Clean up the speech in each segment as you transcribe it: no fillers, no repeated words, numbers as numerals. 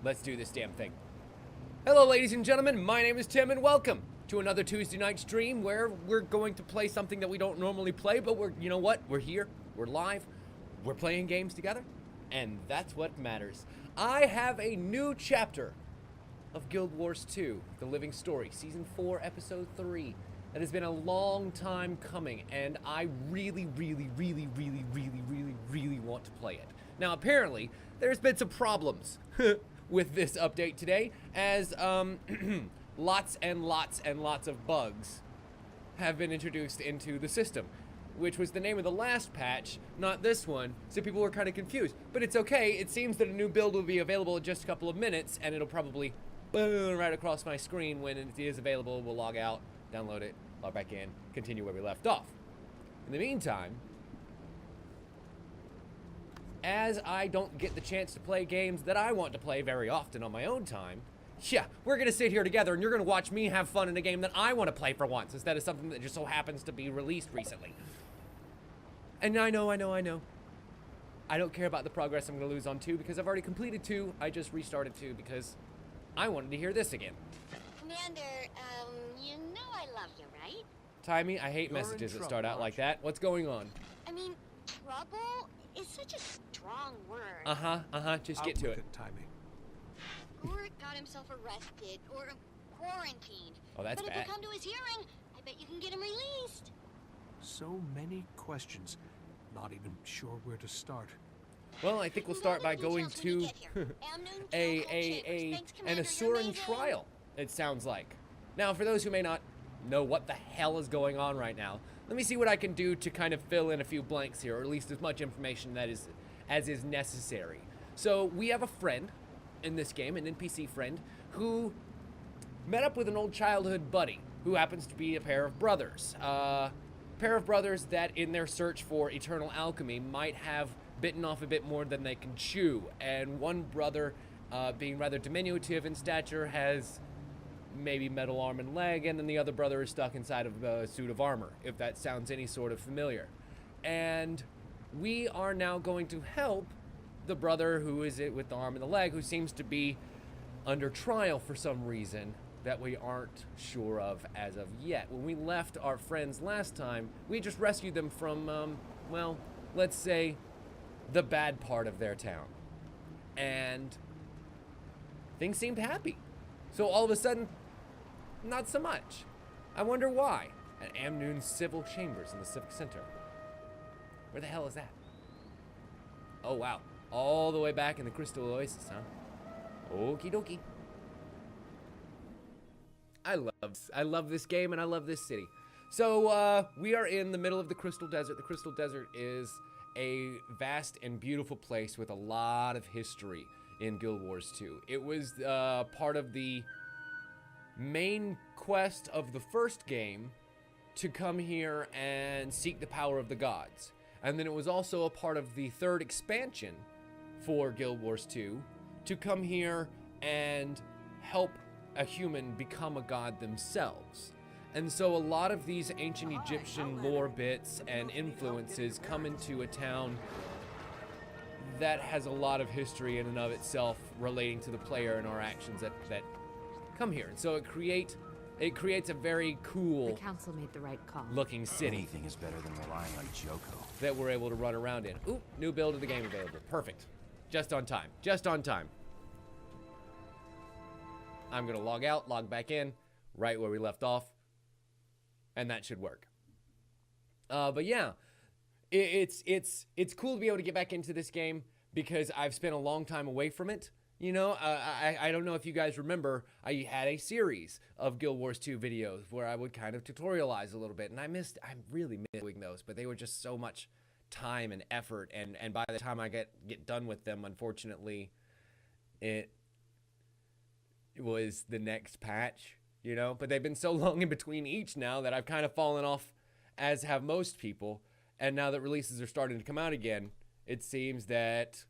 Let's do this damn thing. Hello, ladies and gentlemen. My name is Tim, and welcome to another Tuesday night stream where we're going to play something that we don't normally play, but you know what? We're here. We're live. We're playing games together, and that's what matters. I have a new chapter of Guild Wars 2, The Living Story, Season 4, Episode 3. That has been a long time coming, and I really want to play it. Now, apparently, there's been some problems with this update today, as lots and lots of bugs have been introduced into the system, which was the name of the last patch, not this one, so people were kind of confused. But it's okay. It seems that a new build will be available in just a couple of minutes, and it'll probably boom right across my screen when it is available. We'll log out, download it, log back in, continue where we left off. In the meantime, as I don't get the chance to play games that I want to play very often on my own time, yeah, we're gonna sit here together and you're gonna watch me have fun in a game that I want to play for once, instead of something that just so happens to be released recently. And I know. I don't care about the progress I'm gonna lose on 2 because I've already completed 2. I just restarted 2 because I wanted to hear this again. Commander, you know I love you, right? Timey, I hate messages that start out like that. What's going on? I mean, trouble is such a strong word. Just get to it. Timing. Or got himself arrested, or quarantined. Oh, that's but bad. But if you come to his hearing, I bet you can get him released. So many questions. Not even sure where to start. Well, I think we'll start by going to an Asuran trial, it sounds like. Now, for those who may not know what the hell is going on right now, let me see what I can do to kind of fill in a few blanks here, or at least as much information as is necessary. So, we have a friend in this game, an NPC friend, who met up with an old childhood buddy, who happens to be a pair of brothers. Pair of brothers that, in their search for eternal alchemy, might have bitten off a bit more than they can chew. And one brother, being rather diminutive in stature, has maybe metal arm and leg, and then the other brother is stuck inside of a suit of armor, if that sounds any sort of familiar. And we are now going to help the brother who is it with the arm and the leg, who seems to be under trial for some reason that we aren't sure of as of yet. When we left our friends last time, we just rescued them from, well, let's say, the bad part of their town. And things seemed happy. So all of a sudden, not so much. I wonder why. At Amnoon's Civil Chambers in the Civic Center. Where the hell is that? Oh, wow. All the way back in the Crystal Oasis, huh? Okie dokie. I love this game, and I love this city. So, we are in the middle of the Crystal Desert. The Crystal Desert is a vast and beautiful place with a lot of history in Guild Wars 2. It was part of the main quest of the first game to come here and seek the power of the gods. And then it was also a part of the third expansion for Guild Wars 2 to come here and help a human become a god themselves. And so a lot of these ancient Egyptian lore bits and influences come into a town that has a lot of history in and of itself relating to the player and our actions that come here. And so it creates a very cool The council made the right call. looking city Anything is better than relying on Joko. that we're able to run around in. Ooh, new build of the game available. Perfect. Just on time. Just on time. I'm gonna log out, log back in, right where we left off, and that should work. But yeah, it's cool to be able to get back into this game because I've spent a long time away from it. You know, I don't know if you guys remember, I had a series of Guild Wars 2 videos where I would kind of tutorialize a little bit, and I really miss doing those, but they were just so much time and effort, and by the time I get done with them, unfortunately, it was the next patch, you know? But they've been so long in between each now that I've kind of fallen off, as have most people, and now that releases are starting to come out again, it seems that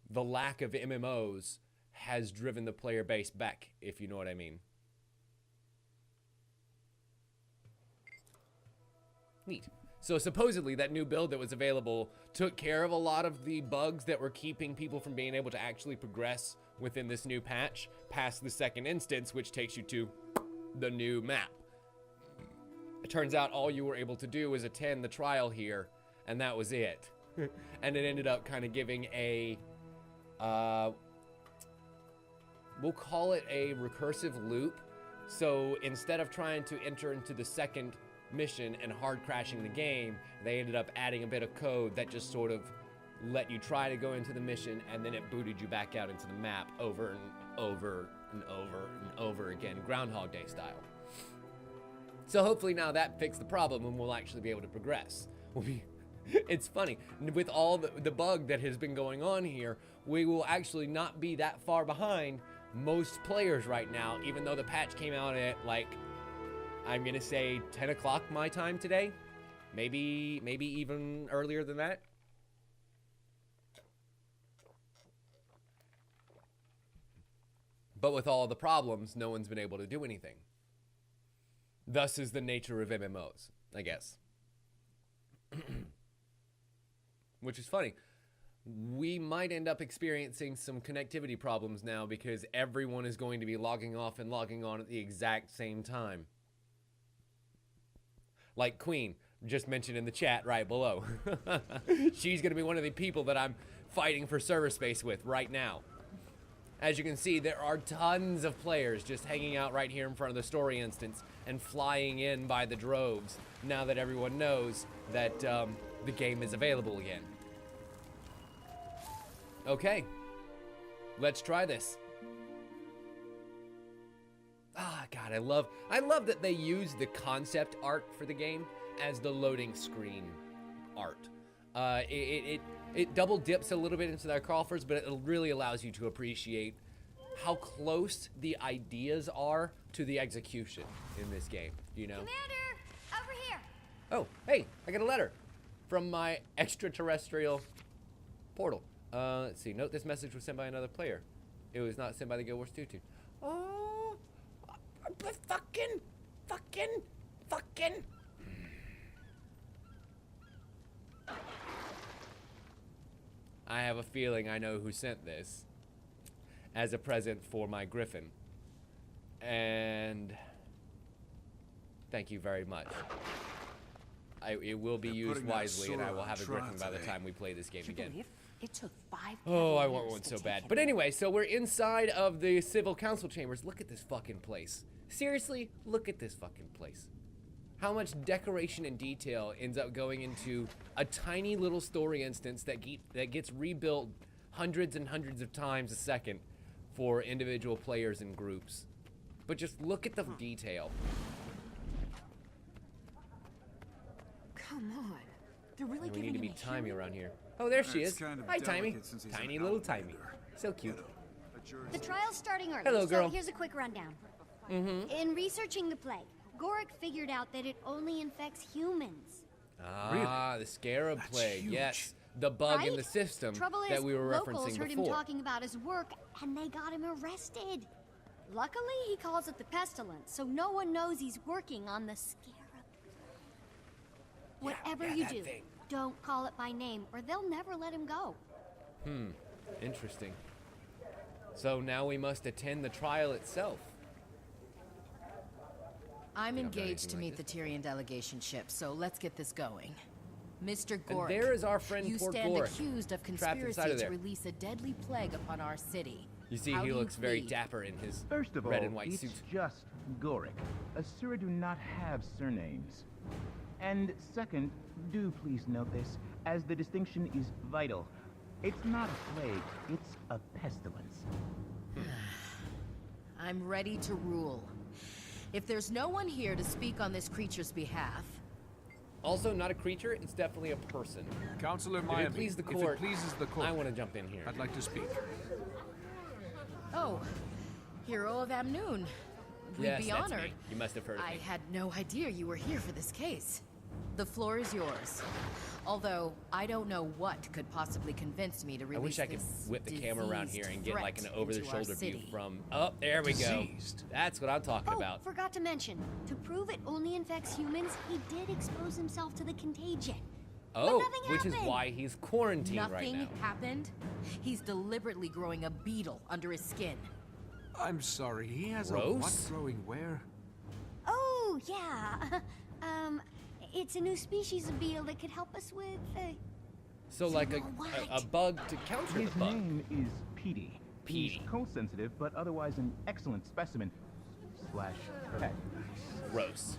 the lack of MMOs has driven the player base back, if you know what I mean. Neat. So supposedly that new build that was available took care of a lot of the bugs that were keeping people from being able to actually progress within this new patch past the second instance, which takes you to the new map. It turns out all you were able to do was attend the trial here, and that was it. And it ended up kind of giving a, we'll call it a recursive loop. So instead of trying to enter into the second mission and hard crashing the game, they ended up adding a bit of code that just sort of let you try to go into the mission, and then it booted you back out into the map over and over and over and over again, Groundhog Day style. So hopefully now that fixed the problem and we'll actually be able to progress. It's funny, with all the bug that has been going on here, we will actually not be that far behind most players right now, even though the patch came out at, like, I'm gonna say 10 o'clock my time today. Maybe even earlier than that. But with all the problems, no one's been able to do anything. Thus is the nature of MMOs, I guess. Which is funny. We might end up experiencing some connectivity problems now because everyone is going to be logging off and logging on at the exact same time. Like Queen, just mentioned in the chat right below. She's going to be one of the people that I'm fighting for server space with right now. As you can see, there are tons of players just hanging out right here in front of the story instance and flying in by the droves now that everyone knows that the game is available again. Okay, let's try this. Ah, God, I love that they use the concept art for the game as the loading screen art. It double dips a little bit into their coffers, but it really allows you to appreciate how close the ideas are to the execution in this game, you know? Commander, over here. Oh, hey, I got a letter from my extraterrestrial portal. Let's see. Note this message was sent by another player. It was not sent by the Guild Wars 2 team. Oh, but fucking. I have a feeling I know who sent this as a present for my griffin. And thank you very much. It will be used wisely, and I will have a griffin by the time we play this game again. It took 5 Oh, I want one so bad. But anyway, so we're inside of the civil council chambers. Look at this fucking place. Seriously, look at this fucking place. How much decoration and detail ends up going into a tiny little story instance that gets rebuilt hundreds and hundreds of times a second for individual players and groups. But just look at the detail. Come on. They're really We giving need to him meet a Timey human? around here. Oh, there she is. kind of Hi, Timey. delicate since he's Tiny an little outlander. Timey. So cute. The trial's starting early. Hello, girl. So here's a quick rundown. In researching the plague, Gorik figured out that it only infects humans. Ah, the scarab That's plague. huge. Yes, the bug in Right? the system Trouble that is, we were locals referencing heard him before. talking about his work, and they got him arrested. Luckily, he calls it the pestilence, so no one knows he's working on the scarab. Whatever you that do, thing. don't call it by name, or they'll never let him go. Interesting. So now we must attend the trial itself. I'm Think I've done engaged to anything meet like the Tyrian delegation ship, so let's get this going. Mr. Gorik, there is our friend you Port stand Gorik, accused of trapped inside conspiracy of to there. release a deadly plague upon our city. You see, How he do you looks very plead? dapper in his First of red all, and white it's suit. just Gorik. Asura do not have surnames. And second, do please note this, as the distinction is vital. It's not a plague, it's a pestilence. I'm ready to rule. If there's no one here to speak on this creature's behalf, Also, not a creature, it's definitely a person. Counselor If Miami, it pleases the if court, it pleases the court, I want to jump in here. I'd like to speak. oh, Hero of Amnoon, we'd Yes, be that's honored. me. You must have heard of I me. had no idea you were here for this case. The floor is yours. Although, I don't know what could possibly convince me to release I wish I could this whip the camera around here and get like an diseased over-the-shoulder threat view into our from... Oh, there we go. Diseased? That's what I'm talking Oh, about. forgot to mention, to prove it only infects humans, he did expose himself to the contagion. Oh, nothing which is happened. why he's quarantined right Nothing now. happened? He's deliberately growing a beetle under his skin. I'm sorry, he has a Gross? what growing where? Oh, yeah. It's a new species of beetle that could help us with, So like a what? bug to counter His the bug. name is Petey. Petey. He's cold-sensitive, but otherwise an excellent specimen. / pet. Gross.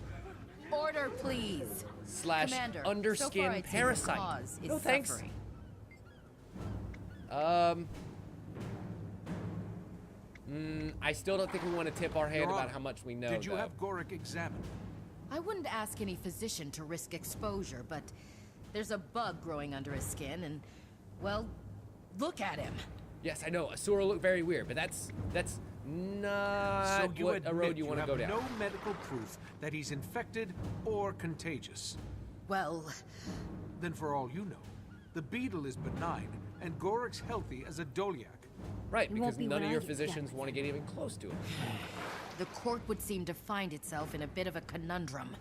Order, please. Slash Commander, so far underskin I'd say the parasite. cause is No thanks. suffering. I still don't think we want to tip our hand Your about Honor, how much we know. Did you though. have Gorik examined? I wouldn't ask any physician to risk exposure, but there's a bug growing under his skin, and, well, look at him. Yes, I know. Asura look very weird, but that's not So you what a road admit you want to have go down. no medical proof that he's infected or contagious. Well, Then for all you know, the beetle is benign and Gorik's healthy as a Dolyak. Right, It because won't be none when of I your get physicians done. want to get even close to him. the court would seem to find itself in a bit of a conundrum.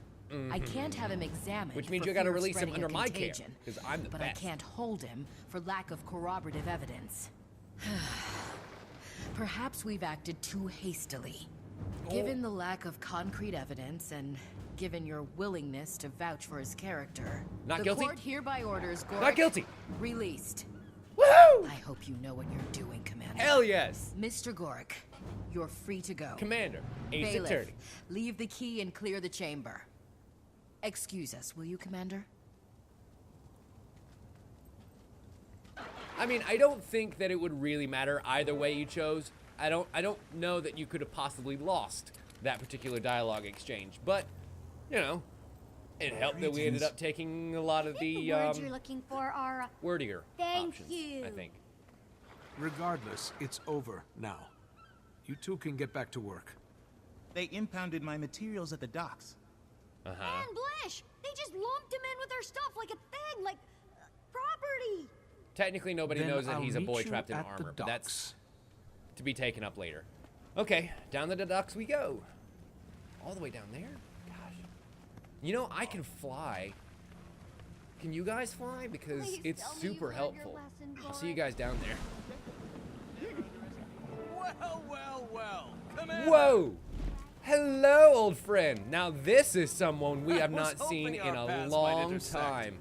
I can't have him examined, Which means for you gotta fear of release him spreading a under my care, contagion, 'cause I'm the but best. I can't hold him for lack of corroborative evidence. Perhaps we've acted too hastily. Given the lack of concrete evidence and given your willingness to vouch for his character, Not the guilty. court hereby orders Gorik Not guilty. released. Woohoo! I hope you know what you're doing, Commander. Hell yes! Mr. Gorik, you're free to go. Commander, Ace Bailiff, Attorney. leave the key and clear the chamber. Excuse us, will you, Commander? I mean, I don't think that it would really matter either way you chose. I don't know that you could have possibly lost that particular dialogue exchange, but you know, it helped that we ended up taking a lot of the the words you're looking for are, wordier Thank options, you. I think. Regardless, it's over now. You two can get back to work. They impounded my materials at the docks. Uh-huh. Man, Blish! They just lumped him in with our stuff like a thing, like property. Technically, nobody Then knows that I'll he's a meet boy you trapped in at the armor, but that's docks. to be taken up later. Okay, down the docks we go. All the way down there? Gosh. You know, I can fly. Can you guys fly? Because Please it's tell me super you learned your helpful. lesson, I'll see you Gorik. guys down there. Well, Commander! Whoa! Hello, old friend. Now this is someone we have I was not seen hoping in our a paths might long intersect. time.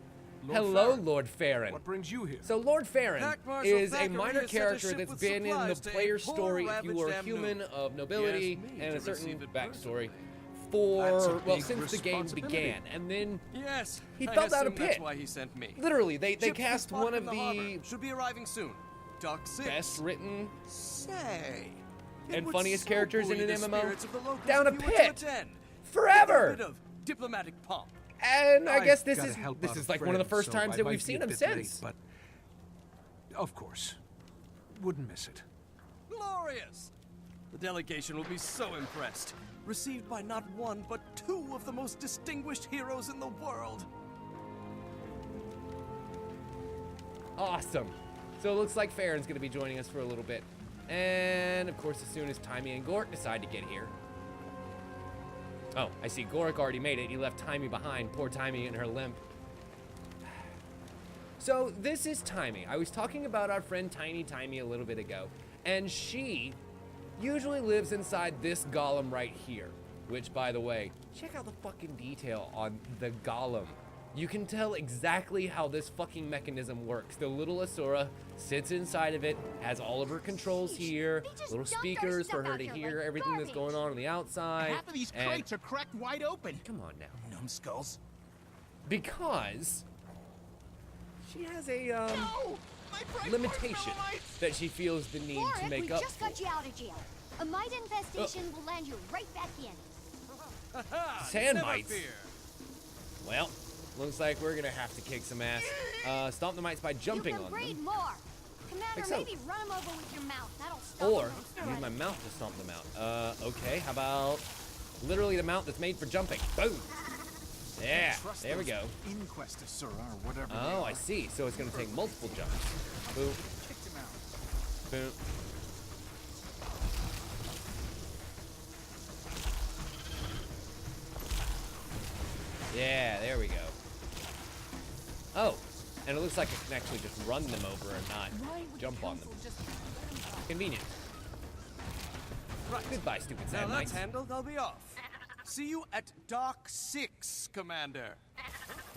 Lord Hello, Farron. Lord Farron. What brings you here? So Lord Farron Pack Marshal is a Thackeray minor has sent a character ship that's with been in the supplies to player's aid poor story if you ravaged were a Amnu. human of He nobility asked me and a to certain receive it backstory That's a for, well, big since the game responsibility. began. And then Yes, He I fell down a assume that's pit. why he sent me. literally, they Ships cast with spot one of from harbor. the Should be arriving soon. Dock 6. best written Say. it and would funniest so characters in buoy an the MMO spirits of the locals down a if you were to pit attend. forever. A bit of diplomatic pomp. And I I've guess this gotta is help this out is a like one of the friend, first so times I that might we've be seen a him bit since. late, but of course, wouldn't miss it. Glorious! The delegation will be so impressed. Received by not one, but two of the most distinguished heroes in the world. Awesome. So it looks like Farron's going to be joining us for a little bit. And, of course, as soon as Timey and Gork decide to get here. Oh, I see. Gork already made it. He left Timey behind. Poor Timey and her limp. So this is Timey. I was talking about our friend Tiny Timey a little bit ago. And she usually lives inside this golem right here. Which, by the way, check out the fucking detail on the golem. You can tell exactly how this fucking mechanism works. The little Asura sits inside of it, has all of her controls Sheesh, here, they just little dumped our speakers for stuff her out to here hear like everything that's garbage. going on the outside. Half of these and- crates are cracked wide open. Come on now. Numbskulls. Because she has a No! My bright limitation marshmallow that she feels the need to Warwick, make we up just for. got you out of jail. A mite infestation will land you right back in. Sand Never mites. fear. Well, looks like we're gonna have to kick some ass. Stomp the mites by jumping you can on breed them. more. Commander, Like so. maybe run them over with your mouth. That'll stop Or them from use my spreading. mouth to stomp them out. Okay, how about literally the mount that's made for jumping? Boom! Yeah, Trust there we those go. Inquestors, or whatever. they Oh, are. I see. So it's going to take multiple jumps. Boom, Kicked him out. boom. Yeah, there we go. Oh, and it looks like I can actually just run them over and not jump on them. Convenient. Right. Goodbye, stupid Now Sand that's Knights. handled, I'll be off. See you at Dock 6, Commander.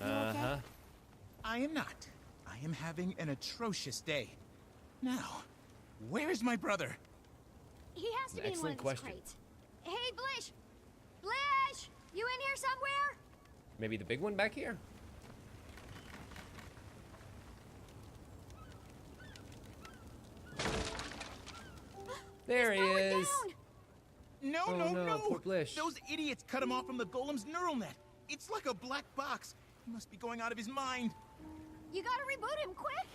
Uh-huh. I am not. I am having an atrocious day. Now, where is my brother? He has to be in one Excellent of these question. crates. Hey, Blish! Blish! You in here somewhere? Maybe the big one back here? There he Going is. down. No, Oh, no, no, no! poor Blish. Those idiots cut him off from the golem's neural net. It's like a black box. He must be going out of his mind. You gotta reboot him, quick!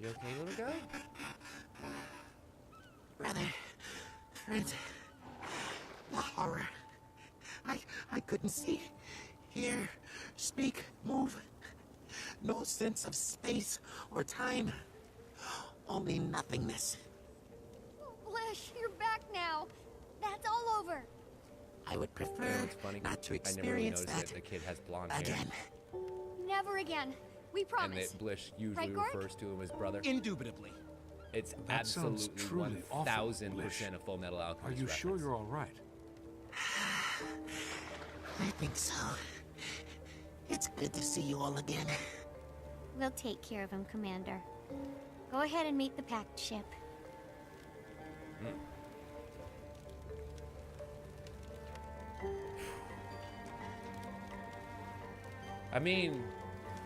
You okay, little guy? Brother, friend, the horror. I couldn't see, hear, speak, move. No sense of space or time. Only nothingness. Blish, you're back now. That's all over. I would prefer That's funny. not to I never really experience noticed that that the kid has blonde hair. again. Never again. We And promise. that Blish usually Right, Gork? refers to him as brother. Indubitably. It's That sounds absolutely truly awful, 1000% a Full Metal Are Alchemist you sure reference. you're all right? I think so. It's good to see you all again. We'll take care of him, Commander. Go ahead and meet the packed ship. I mean,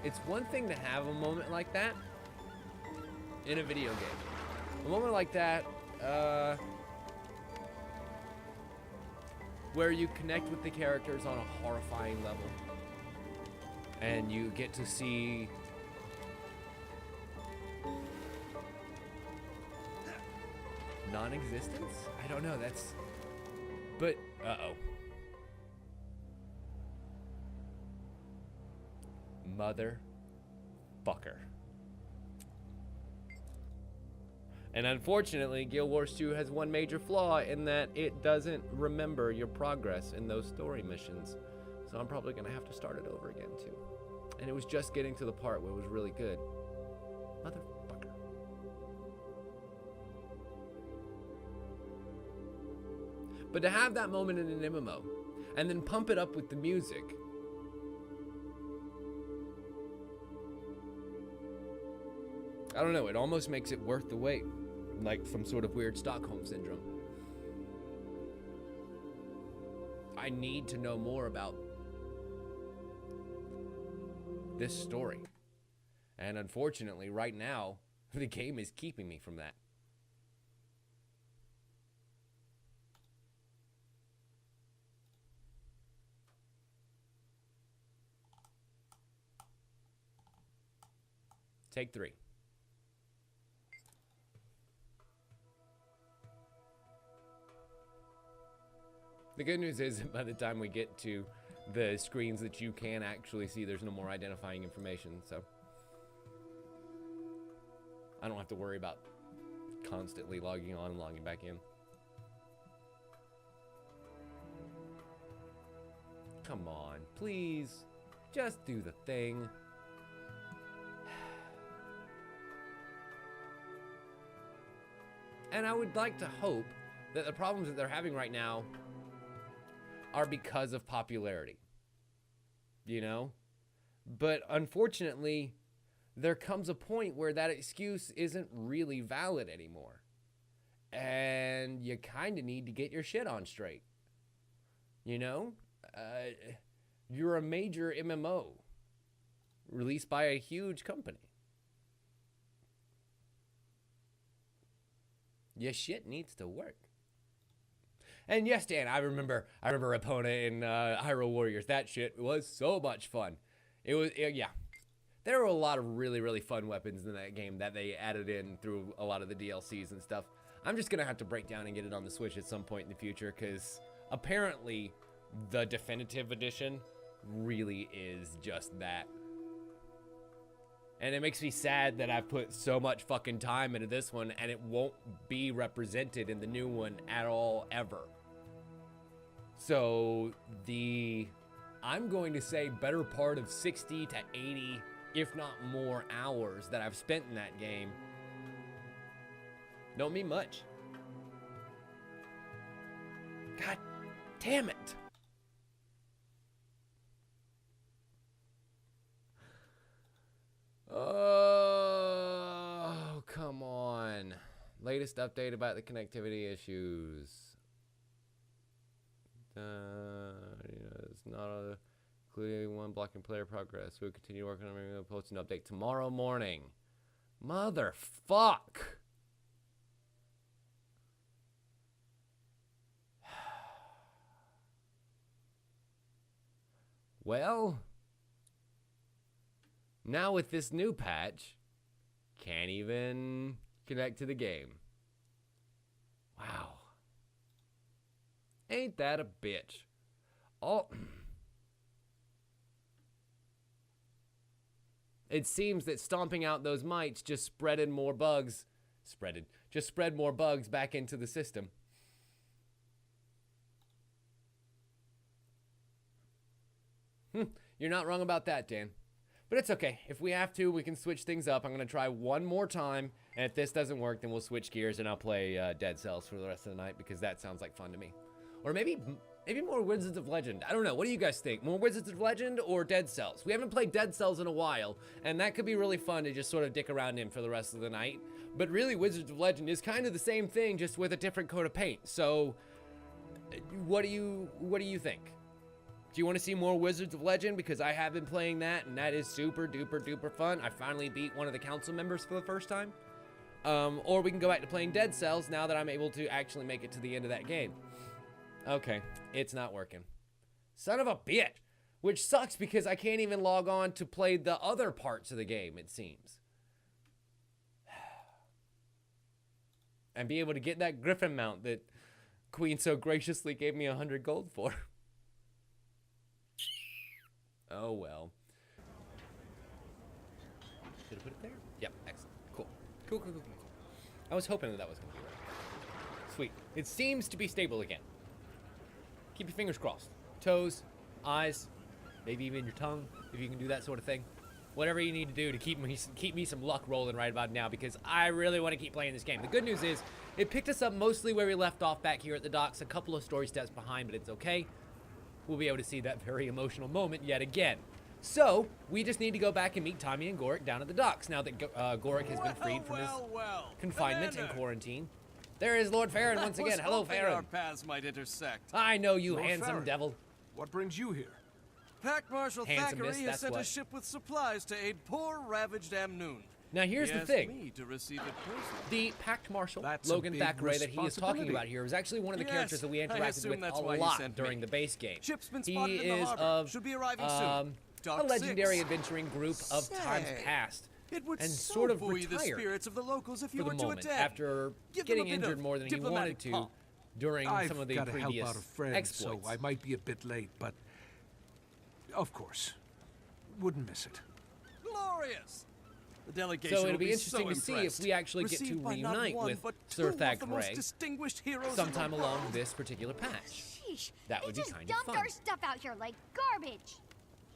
it's one thing to have a moment like that in a video game. A moment like that, where you connect with the characters on a horrifying level. And you get to see non-existence? I don't know, that's... But, uh-oh. Motherfucker. And unfortunately, Guild Wars 2 has one major flaw in that it doesn't remember your progress in those story missions. So I'm probably gonna have to start it over again too. And it was just getting to the part where it was really good. Motherfucker. But to have that moment in an MMO, and then pump it up with the music, I don't know, it almost makes it worth the wait. Like some sort of weird Stockholm syndrome. I need to know more about this story. And unfortunately, right now, the game is keeping me from that. Take 3. The good news is by the time we get to the screens that you can actually see, there's no more identifying information, so I don't have to worry about constantly logging on and logging back in. Come on, please, just do the thing. And I would like to hope that the problems that they're having right now are because of popularity, you know? But unfortunately, there comes a point where that excuse isn't really valid anymore. And you kind of need to get your shit on straight. You know? You're a major MMO released by a huge company. Your shit needs to work. And yes, Dan, I remember Epona in Hyrule Warriors. That shit was so much fun. Yeah. There were a lot of really, really fun weapons in that game that they added in through a lot of the DLCs and stuff. I'm just gonna have to break down and get it on the Switch at some point in the future, because apparently the definitive edition really is just that. And it makes me sad that I've put so much fucking time into this one and it won't be represented in the new one at all, ever. So I'm going to say better part of 60 to 80, if not more, hours that I've spent in that game don't mean much. God damn it. Oh, come on. Latest update about the connectivity issues. It's not including one blocking player progress. We'll continue working on it. We'll post an update tomorrow morning. Motherfuck. Well, now with this new patch, can't even connect to the game. Wow. Ain't that a bitch? It seems that stomping out those mites just spread more bugs back into the system. You're not wrong about that, Dan. But it's okay. If we have to, we can switch things up. I'm going to try one more time, and if this doesn't work, then we'll switch gears and I'll play Dead Cells for the rest of the night, because that sounds like fun to me. Or maybe more Wizards of Legend. I don't know. What do you guys think? More Wizards of Legend or Dead Cells? We haven't played Dead Cells in a while, and that could be really fun to just sort of dick around in for the rest of the night. But really, Wizards of Legend is kind of the same thing, just with a different coat of paint. So, what do you think? Do you want to see more Wizards of Legend? Because I have been playing that, and that is super duper duper fun. I finally beat one of the council members for the first time. Or we can go back to playing Dead Cells now that I'm able to actually make it to the end of that game. Okay, it's not working. Son of a bitch! Which sucks because I can't even log on to play the other parts of the game, it seems. And be able to get that Griffin mount that Queen so graciously gave me 100 gold for. Oh well. Should I put it there? Yep, excellent. Cool. Cool. I was hoping that was going to be right. Sweet. It seems to be stable again. Keep your fingers crossed. Toes, eyes, maybe even your tongue, if you can do that sort of thing. Whatever you need to do to keep me some luck rolling right about now, because I really want to keep playing this game. The good news is, it picked us up mostly where we left off back here at the docks, a couple of story steps behind, but it's okay. We'll be able to see that very emotional moment yet again. So, we just need to go back and meet Tommy and Goric down at the docks, now that Goric has been freed from his confinement and quarantine. There is Lord Farron once again. Hello, Farron. Our paths might intersect. I know you, Lord handsome Farron, devil. what brings you here? Pack Marshal Handsomeness, Thackeray has that's sent what. a ship with supplies to aid poor, ravaged Amnoon. Now here's He the asked thing. me to receive it personally. The Pact Marshal, That's a Logan big Thackeray, that he is talking responsibility. about here, is actually one of the Yes, characters that we I interacted assume with that's a why you lot sent during me. the base game. Ship's been He spotted in the is harbor. of Should be arriving soon. Dock a legendary 6. adventuring group of times Say, past, It would and so sort of buoy the retired spirits of the locals if you for the were to moment attend. after Give them a getting bit injured of more than he wanted diplomatic to pomp. during I've some of the got to help previous out a friend, exploits. so I might be a bit late, but of course, wouldn't miss it. Glorious! The delegation So it'll will be be interesting so to see if impressed. we actually get to Received by not reunite one, with but Sir two of the most Thackeray distinguished heroes sometime in the along world. this particular patch. Sheesh. That would they be just kind of dumped fun. our stuff out here like garbage.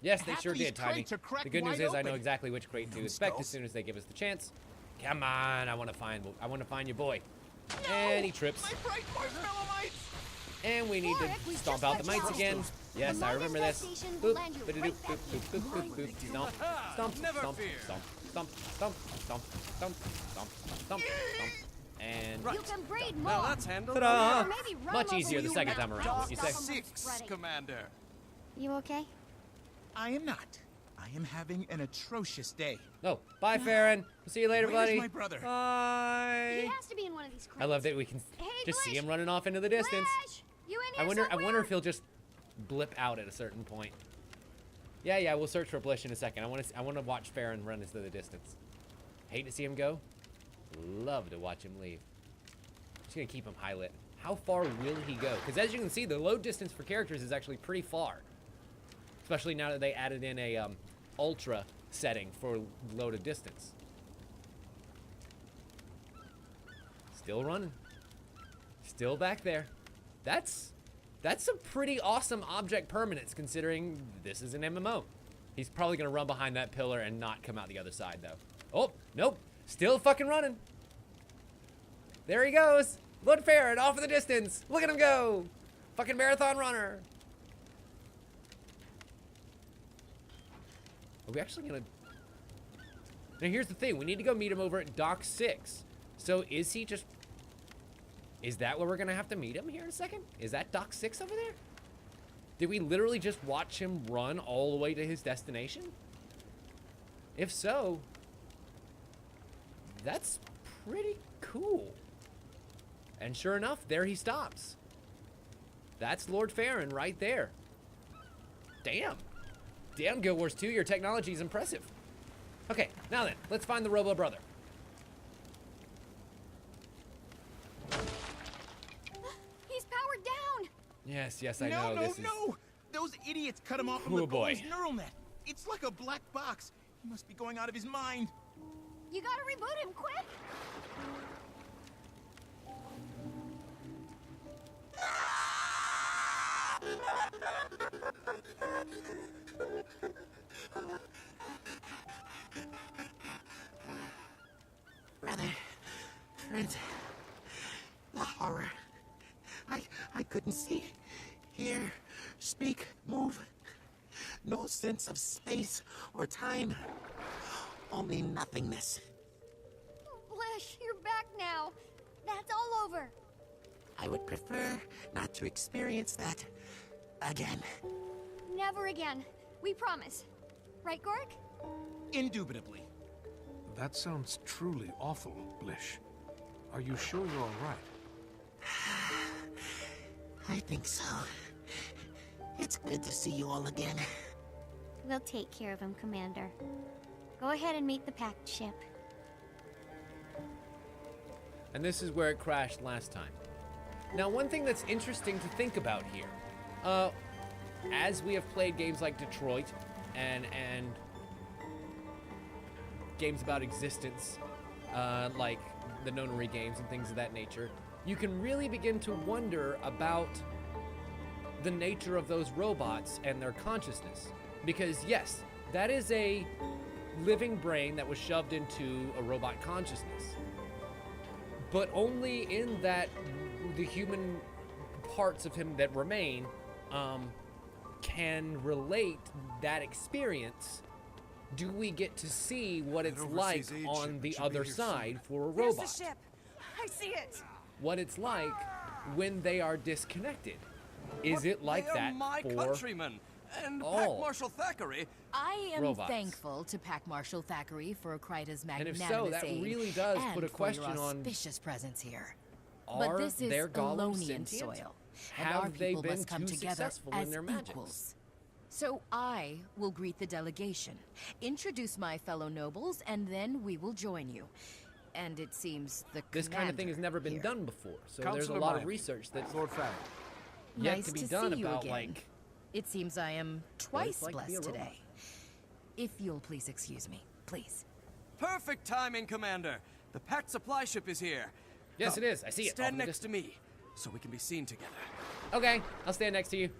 Yes, they sure Half these did, Tiny. crates are cracked The good news wide is I know open. exactly which crate to Those inspect as skulls. soon as they give us the chance. Come on, I want to find your boy. And he trips. My bright marshmallow mites! And we need Warwick, to we stomp just out the went mites down. again. Yes, The I remember this. manifestation will land you right back here. Stomp, stomp, Never stomp, fear. stomp, stomp, stomp, stomp, stomp, stomp, stomp, stomp, and Right. You can breed more. Now that's handled. Ta-da! Or maybe run Much over easier the you second now. time around, Don't you stop say. 'em from 6, spreading. Commander. You okay? I am not. I am having an atrocious day. oh, bye, Farron. We'll see you later, Where's buddy. my brother? He Bye. has to be in one of these crates. I love that we can Hey, just see Lich! him running off into the distance. Flash, you in I here wonder somewhere? if he'll just blip out at a certain point. Yeah, we'll search for Blish in a second. I want to watch Farron run into the distance. Hate to see him go. Love to watch him leave. Just gonna keep him high lit. How far will he go? Because as you can see, the load distance for characters is actually pretty far. Especially now that they added in a ultra setting for loaded distance. Still running. Still back there. That's some pretty awesome object permanence considering this is an MMO. He's probably gonna run behind that pillar and not come out the other side though. Oh, nope. Still fucking running. There he goes. Lord Farron off in the distance. Look at him go. Fucking marathon runner. Are we actually gonna... Now here's the thing. We need to go meet him over at Dock 6. So is he just... Is that where we're gonna have to meet him here in a second? Is that Dock 6 over there? Did we literally just watch him run all the way to his destination? If so, that's pretty cool. And sure enough, there he stops. That's Lord Farron right there. Damn. Damn, Guild Wars 2, your technology is impressive. Okay, now then, let's find the Robo Brother. He's powered down. Yes, I know. No! Those idiots cut him off from the boy's neural net. It's like a black box. He must be going out of his mind. You gotta reboot him, quick. Brother, friends, the horror. I couldn't see, hear, speak, move. No sense of space or time. Only nothingness. Blish, you're back now. That's all over. I would prefer not to experience that again. Never again. We promise. Right, Gork? Indubitably. That sounds truly awful, Blish. Are you sure you're all right? I think so. It's good to see you all again. We'll take care of him, Commander. Go ahead and meet the packed ship. And this is where it crashed last time. Now, one thing that's interesting to think about here, as we have played games like Detroit and games about existence, like the Nonary games and things of that nature, you can really begin to wonder about the nature of those robots and their consciousness. Because yes, that is a living brain that was shoved into a robot consciousness. But only in that the human parts of him that remain can relate that experience. Do we get to see what it's like on the other side for a robot? There's the ship. I see it. What it's like when they are disconnected. Is it like They that are my for countrymen, and all Pack Marshal Thackeray. I am robots? thankful to Pack Marshal Thackeray for Kryta's And if magnanimous so, that aid really does and put a for question your on, auspicious presence here. are But this is their golems Elonian sentient? soil, and Have our they people been must come too together successful as in their magics? equals. So I will greet the delegation, introduce my fellow nobles, and then we will join you. And it seems the This kind of thing has never been here. done before, so Counselor there's a lot of Miley, research that's Lord Farron. yet Nice to be to done see you about, again. like, It seems I am what it's twice like to be a blessed robot. today. If you'll please excuse me, please. Perfect timing, Commander. The packed supply ship is here. Yes, Come, it is. I see it. Stand Off in the next to me, so we can be seen together. Okay, I'll stand next to you.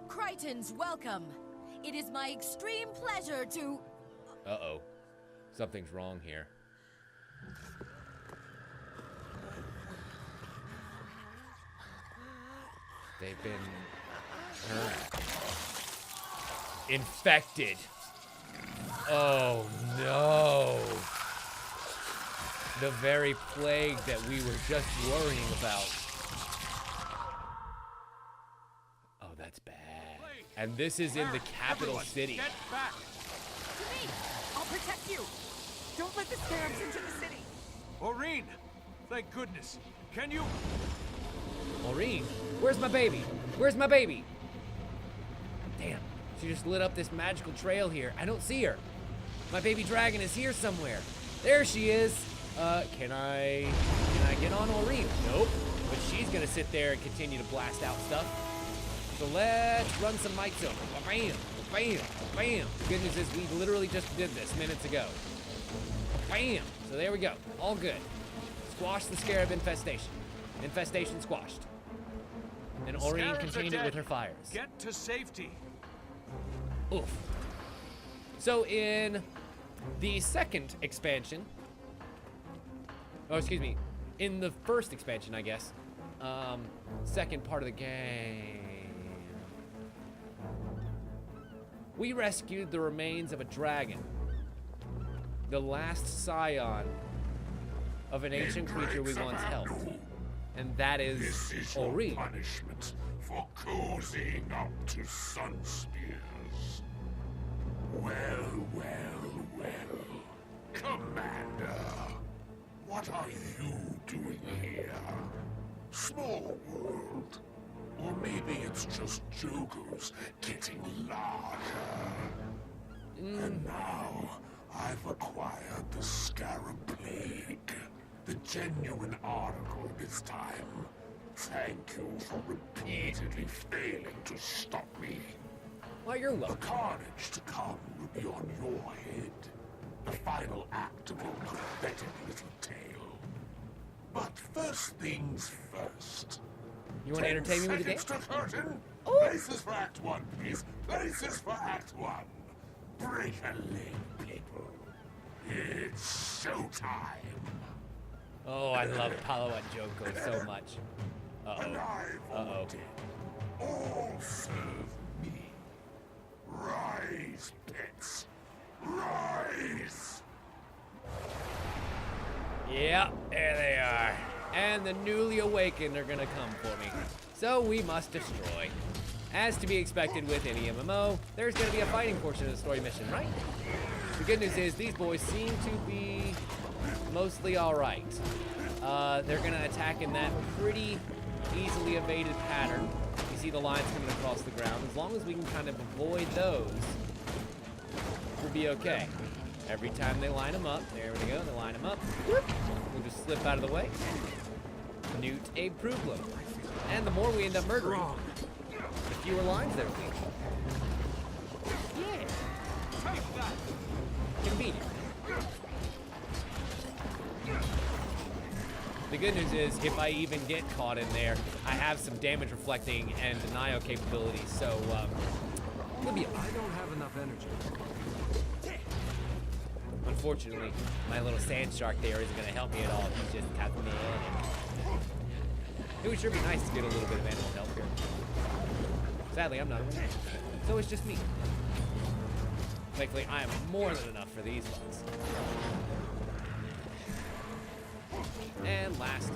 Crichtons, welcome. It is my extreme pleasure to... Uh-oh. Something's wrong here. They've been infected. Oh no. The very plague that we were just worrying about. Oh, that's bad. And this is in the capital city. Get back! To me. I'll protect you. Don't let the scarabs into the city. Maureen! Thank goodness. Can you... Maureen, where's my baby? Where's my baby? Damn, she just lit up this magical trail here. I don't see her. My baby dragon is here somewhere. There she is. Can I get on Aureen? Nope. But she's gonna sit there and continue to blast out stuff. So let's run some mics over. Bam, bam, bam. The good news is we literally just did this minutes ago. Bam. So there we go. All good. Squash the scarab infestation. Infestation squashed. And Aureen Scarabs are continued it dead. with her fires. Get to safety. Oof. So in the second expansion, oh, excuse me, in the first expansion, I guess, second part of the game, we rescued the remains of a dragon, the last scion of an ancient creature we once held, and that is This is your Aureen. punishment for cozying up to sun spears. Well, well, well. Commander, what are you doing here? Small world. Or maybe it's just Jogo's getting larger. And now, I've acquired the Scarab Plague. The genuine article this time. Thank you for repeatedly failing to stop me. Well, you're The welcome. carnage to come will be on your head. The final act of your pathetic little tale. But first things first. You want to entertain me with a game? Seconds to curtain. Places for Act 1, please. Places for Act 1. Break a leg, people. It's showtime. Oh, I love Paolo and Joko so much. Uh-oh. Alive or Uh-oh. dead, all serve me. Rise, pets. Rise! Yeah, there they are. And the newly awakened are gonna come for me. So we must destroy. As to be expected with any MMO, there's gonna be a fighting portion of the story mission, right? The good news is these boys seem to be mostly alright. They're gonna attack in that pretty easily evaded pattern. You see the lines coming across the ground. As long as we can kind of avoid those, we'll be okay. Every time they line them up, there we go, they line them up. Whoop, we'll just slip out of the way. Newt a problem. And the more we end up murdering, the fewer lines there will be. Yeah. Convenient. The good news is, if I even get caught in there, I have some damage reflecting and denial capabilities, so we'll be okay. I don't have enough energy. Unfortunately, my little sand shark there isn't going to help me at all. He's just cosmetic. It would sure be nice to get a little bit of animal help here. Sadly, I'm not around, so it's just me. Thankfully, I am more than enough for these ones. And last,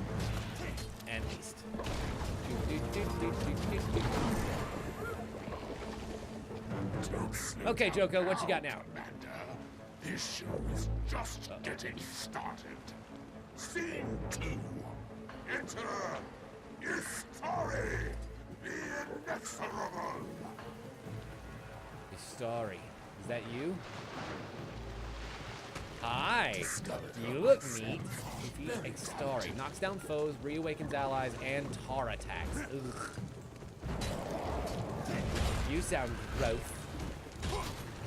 and least. Okay, Joko, what you got now? Commander, this show is just getting started. Scene 2. Enter Istari, the inexorable. Story. Is that you? Hi! You look neat. Defeat Extari. Knocks down foes, reawakens allies, and tar attacks. Ugh. You sound gross.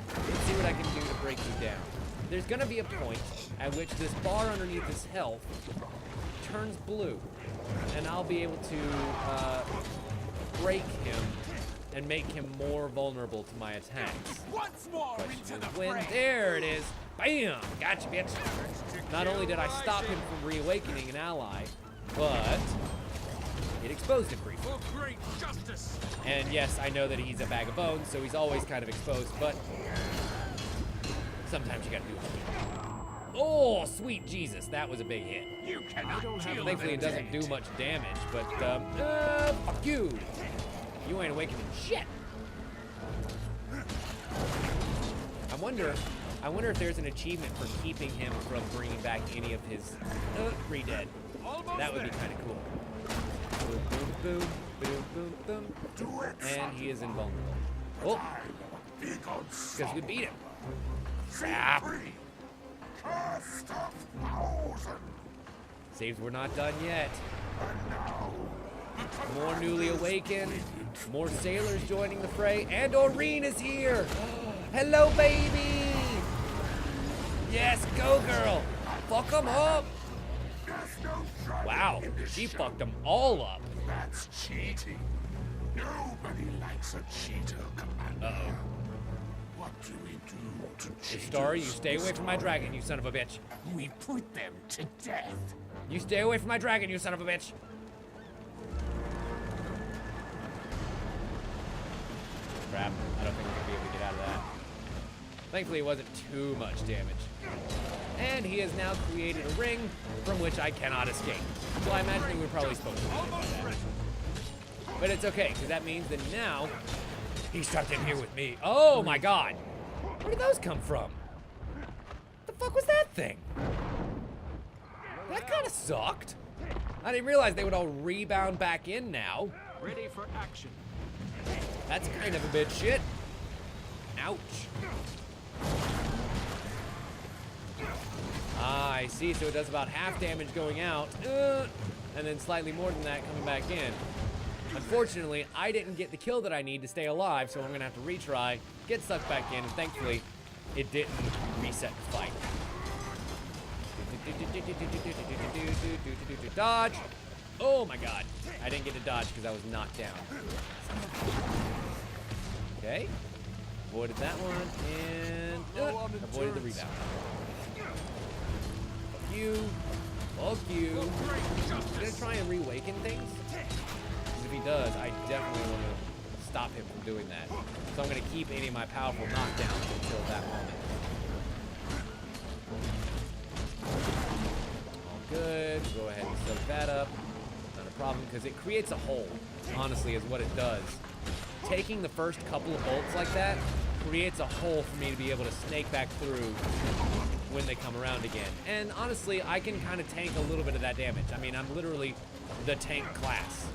Let's see what I can do to break you down. There's gonna be a point at which this bar underneath his health turns blue, and I'll be able to break him and make him more vulnerable to my attacks. Once more Question into is the when. fray. There it is. Bam! Gotcha, bitch. Not only did I stop him from reawakening an ally, but it exposed him briefly. For great justice. And yes, I know that he's a bag of bones, so he's always kind of exposed, but sometimes you gotta do it. Oh, sweet Jesus, that was a big hit. You cannot kill Thankfully, it them doesn't dead. do much damage, but, fuck you. You ain't awakening shit. I wonder if there's an achievement for keeping him from bringing back any of his re-dead. That would be kind of cool. Boom, boom, boom, boom, boom, boom. And he is invulnerable. Oh, because we beat him. Crap. Saves we're not done yet. More newly awakened. More sailors joining the fray. And Doreen is here. Hello, baby. Yes, go, girl. Fuck them up. Wow, she fucked them all up. That's cheating. Nobody likes a cheater, Commander. Uh-oh. What do we do to cheaters? Starry, you stay away from my dragon, you son of a bitch. We put them to death. You stay away from my dragon, you son of a bitch. Crap, I don't think we're gonna be able to get out of that. Thankfully, it wasn't too much damage. And he has now created a ring from which I cannot escape. So I imagine we were probably supposed to do that. But it's okay, because that means that now he's trapped in here with me. Oh my god! Where did those come from? The fuck was that thing? That kind of sucked. I didn't realize they would all rebound back in now. Ready for action. That's kind of a bit shit. Ouch. Ah, I see. So it does about half damage going out, and then slightly more than that coming back in. Unfortunately, I didn't get the kill that I need to stay alive, so I'm gonna have to retry, get sucked back in, and thankfully, it didn't reset the fight. Dodge! Oh my god. I didn't get to dodge because I was knocked down. Okay. Avoided that one, and avoided the rebound. Fuck you. Fuck you. I'm gonna try and reawaken things. Because if he does, I definitely want to stop him from doing that. So I'm gonna keep any of my powerful knockdowns until that moment. All good. Go ahead and soak that up. Not a problem, because it creates a hole, honestly, is what it does. Taking the first couple of bolts like that creates a hole for me to be able to snake back through when they come around again. And honestly, I can kind of tank a little bit of that damage. I mean, I'm literally the tank class.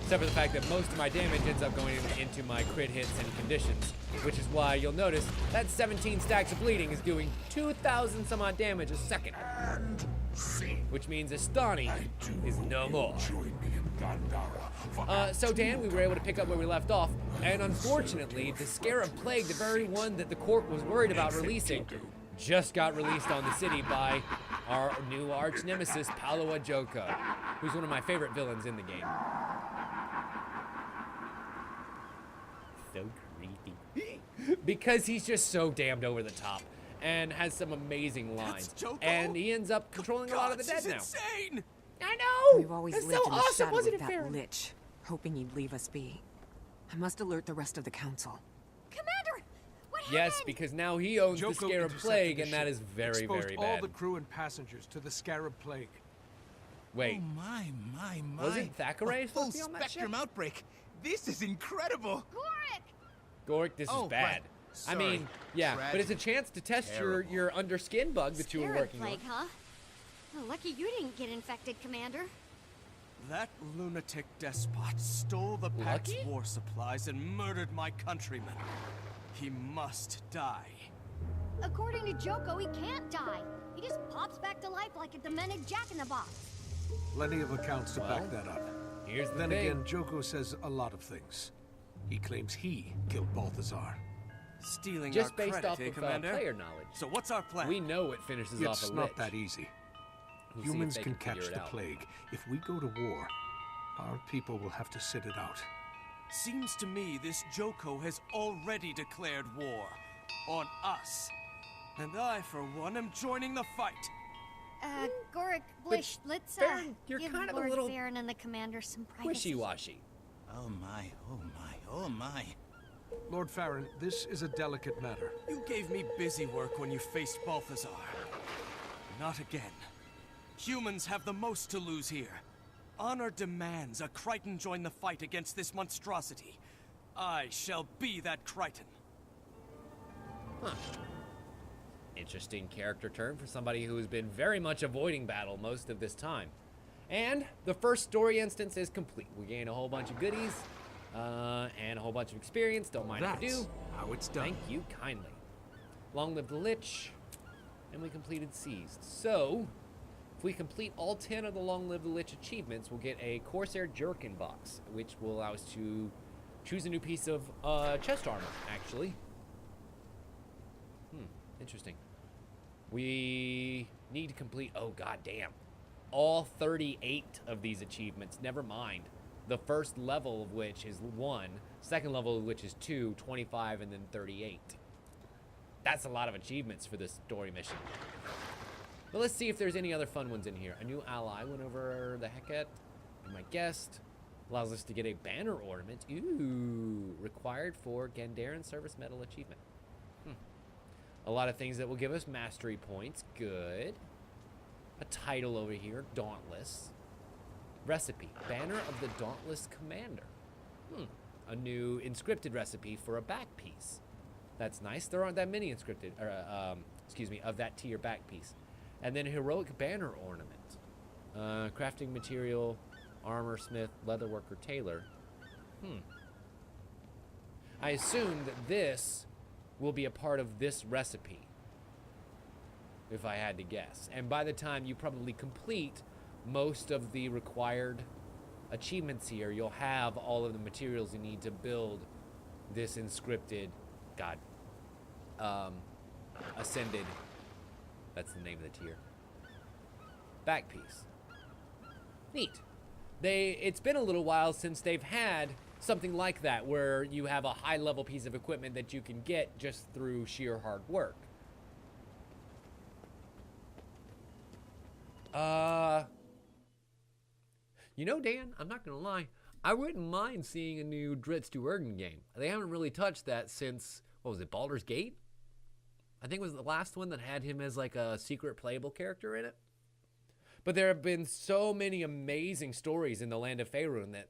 Except for the fact that most of my damage ends up going into my crit hits and conditions, which is why you'll notice that 17 stacks of bleeding is doing 2,000 some odd damage a second. Which means Astani is no more. So Dan, we were able to pick up where we left off, and unfortunately, the Scarab Plague, the very one that the court was worried about releasing, just got released on the city by our new arch nemesis, Paolo Ajoka, who's one of my favorite villains in the game. So creepy. Because he's just so damned over the top and has some amazing lines. And he ends up controlling a lot of the dead now. Insane! I know! We've always That's lived so in the awesome, shadow wasn't of it, that Farron? Lich, hoping he'd leave us be. I must alert the rest of the council. Commander, what Yes, happened? because now he owns the Joko Scarab intercepted Plague, the and that ship, is very, exposed very all bad. the crew and passengers to the Scarab Plague. Wait, Oh my. wasn't Thackeray A full supposed to be on that ship? spectrum outbreak. This is incredible. Gorik! Goric, this is bad. right. I mean, yeah, but it's a chance to test your underskin bug that you were Scarab working on. plague, huh? Well, lucky you didn't get infected, Commander. That lunatic despot stole the Pact's Lucky? war supplies and murdered my countrymen. He must die. According to Joko, he can't die. He just pops back to life like a demented jack-in-the-box. Plenty of accounts to Well, back that up. Here's the Then thing. again, Joko says a lot of things. He claims he killed Balthazar. Stealing Just our based credit, off eh, of Commander? player knowledge. So what's our plan? We know it finishes off It's a not Lich. that easy. We'll see if Humans they can figure catch it the out. plague. If we go to war, our people will have to sit it out. Seems to me this Joko has already declared war on us. And I, for one, am joining the fight. Gorik, Blish, let's, Farron, you're give kind of a Lord little Farron and the Commander some privacy. Wishy-washy. Oh my. Lord Farron, this is a delicate matter. You gave me busy work when you faced Balthazar. Not again. Humans have the most to lose here. Honor demands a Crichton join the fight against this monstrosity. I shall be that Crichton. Huh. Interesting character turn for somebody who has been very much avoiding battle most of this time. And the first story instance is complete. We gain a whole bunch of goodies and a whole bunch of experience. Don't mind if I do. How it's done. Thank you kindly. Long live the Lich. And we completed Seized. So, if we complete all 10 of the Long Live the Lich achievements, we'll get a Corsair Jerkin box, which will allow us to choose a new piece of chest armor, actually. Interesting. We need to complete, oh goddamn, all 38 of these achievements. Never mind. The first level of which is 1, second level of which is 2, 25, and then 38. That's a lot of achievements for this story mission. But let's see if there's any other fun ones in here. A new ally went over the Heket. Be my guest. Allows us to get a banner ornament. Ooh, required for Gandharan Service Medal achievement. A lot of things that will give us mastery points. Good. A title over here, Dauntless. Recipe, Banner of the Dauntless Commander. A new inscripted recipe for a back piece. That's nice. There aren't that many inscripted, of that tier back piece. And then heroic banner ornament. Crafting material, armor smith, leatherworker, tailor. I assume that this will be a part of this recipe, if I had to guess. And by the time you probably complete most of the required achievements here, you'll have all of the materials you need to build this inscripted, ascended, that's the name of the tier, back piece. Neat. It's been a little while since they've had something like that, where you have a high-level piece of equipment that you can get just through sheer hard work. You know, Dan, I'm not gonna lie, I wouldn't mind seeing a new Dritz to Ergen game. They haven't really touched that since, what was it, Baldur's Gate? I think it was the last one that had him as like a secret playable character in it. But there have been so many amazing stories in the Land of Faerun that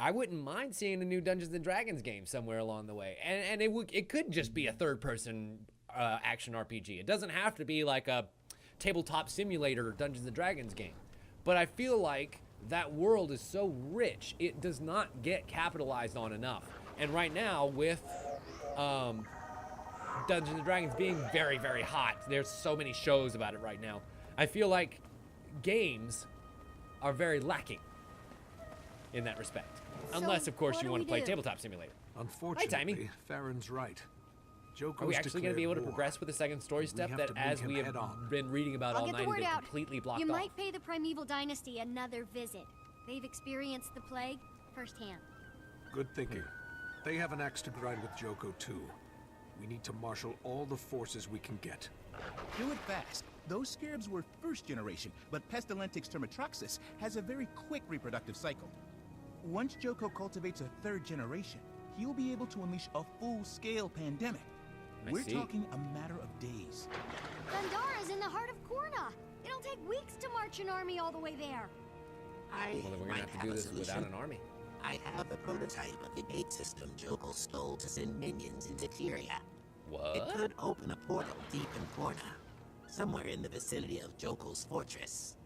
I wouldn't mind seeing a new Dungeons and Dragons game somewhere along the way. And it could just be a third-person action RPG. It doesn't have to be like a tabletop simulator Dungeons and Dragons game. But I feel like that world is so rich, it does not get capitalized on enough. And right now, with Dungeons and Dragons being very, very hot, there's so many shows about it right now, I feel like games are very lacking in that respect. Unless, of course, you want to play Tabletop Simulator. Unfortunately, Farron's right. Are we actually going to be able to progress with the second story step that, as we have been reading about all night, is completely blocked off? You might pay the Primeval Dynasty another visit. They've experienced the plague firsthand. Good thinking. They have an axe to grind with Joko, too. We need to marshal all the forces we can get. Do it fast. Those scarabs were first generation, but Pestilentix termitroxis has a very quick reproductive cycle. Once Joko cultivates a third generation, he'll be able to unleash a full-scale pandemic. We're talking a matter of days. Gandhara's in the heart of Korna. It'll take weeks to march an army all the way there. Well, then we're going to have to do this without an army. I have a prototype of the gate system Joko stole to send minions into Tyria. What? It could open a portal deep in Korna, somewhere in the vicinity of Joko's fortress.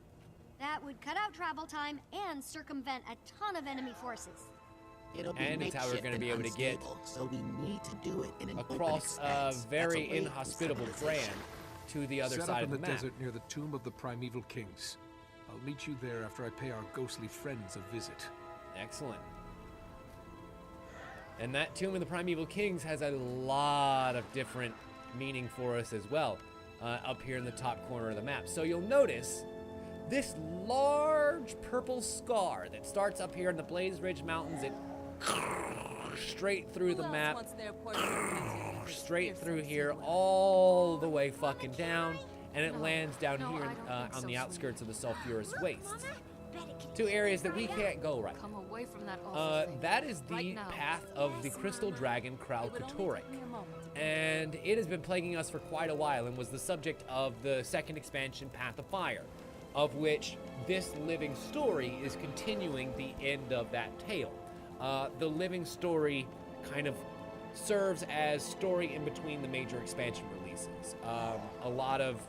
That would cut out travel time and circumvent a ton of enemy forces. And it's how we're going to be able to get so we need to do it in an across a very inhospitable brand to the other side of the map. Set up in the desert near the tomb of the Primeval Kings. I'll meet you there after I pay our ghostly friends a visit. Excellent. And that Tomb of the Primeval Kings has a lot of different meaning for us as well, up here in the top corner of the map. So you'll notice this large purple scar that starts up here in the Blaze Ridge Mountains. It straight through the map, straight through here, all the way fucking down, and it lands down here on the outskirts of the Sulphurous Wastes. Two areas that we can't go right now. That is the path of the Crystal Dragon Kralkatorrik, and it has been plaguing us for quite a while and was the subject of the second expansion, Path of Fire, of which this living story is continuing the end of that tale. The living story kind of serves as story in between the major expansion releases. A lot of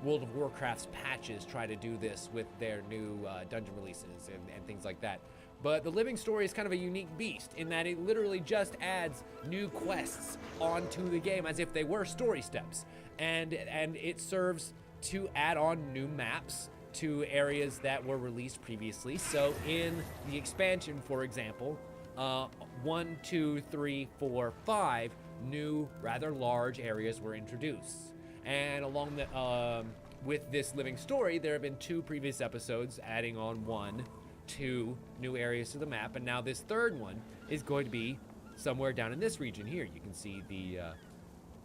World of Warcraft's patches try to do this with their new dungeon releases and things like that. But the Living Story is kind of a unique beast in that it literally just adds new quests onto the game as if they were story steps. And it serves to add on new maps to areas that were released previously. So in the expansion, for example, 1, 2, 3, 4, 5 new rather large areas were introduced. And along the with this Living Story, there have been 2 previous episodes adding on 1, 2 new areas to the map, and now this third one is going to be somewhere down in this region here. You can see the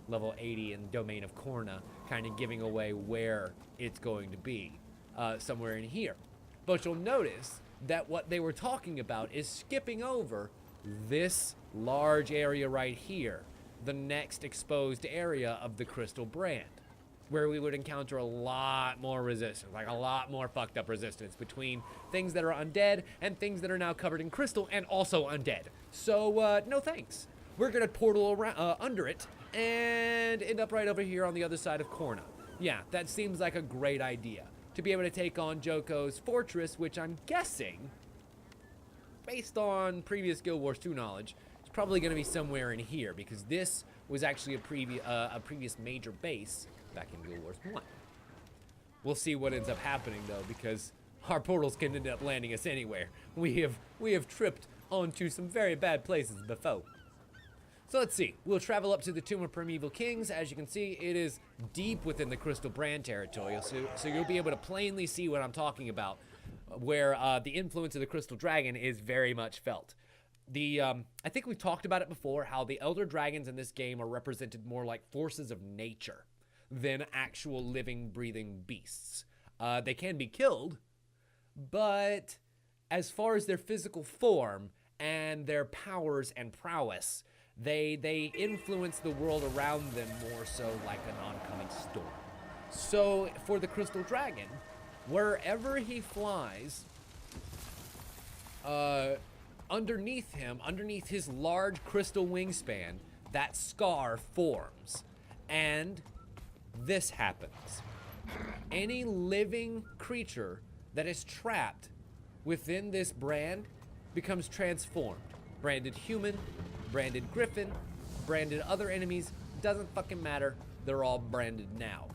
level 80 and Domain of Korna kind of giving away where it's going to be, somewhere in here. But you'll notice that what they were talking about is skipping over this large area right here, the next exposed area of the Crystal Brand, where we would encounter a lot more resistance, like a lot more fucked up resistance between things that are undead and things that are now covered in crystal and also undead. So, no thanks. We're gonna portal around, under it and end up right over here on the other side of Korna. Yeah, that seems like a great idea. To be able to take on Joko's fortress, which I'm guessing, based on previous Guild Wars 2 knowledge, is probably gonna be somewhere in here, because this was actually a previous major base back in Guild Wars 1. We'll see what ends up happening though, because our portals can end up landing us anywhere. We have tripped onto some very bad places before. So let's see. We'll travel up to the Tomb of Primeval Kings. As you can see, it is deep within the Crystal Brand territory, so you'll be able to plainly see what I'm talking about, where the influence of the Crystal Dragon is very much felt. I think we've talked about it before, how the Elder Dragons in this game are represented more like forces of nature than actual living, breathing beasts. They can be killed, but as far as their physical form and their powers and prowess, they influence the world around them more so like an oncoming storm. So for the Crystal Dragon, wherever he flies, underneath him, underneath his large crystal wingspan, that scar forms. And this happens. Any living creature that is trapped within this brand becomes transformed. Branded human, branded griffin, branded other enemies, doesn't fucking matter. They're all branded now.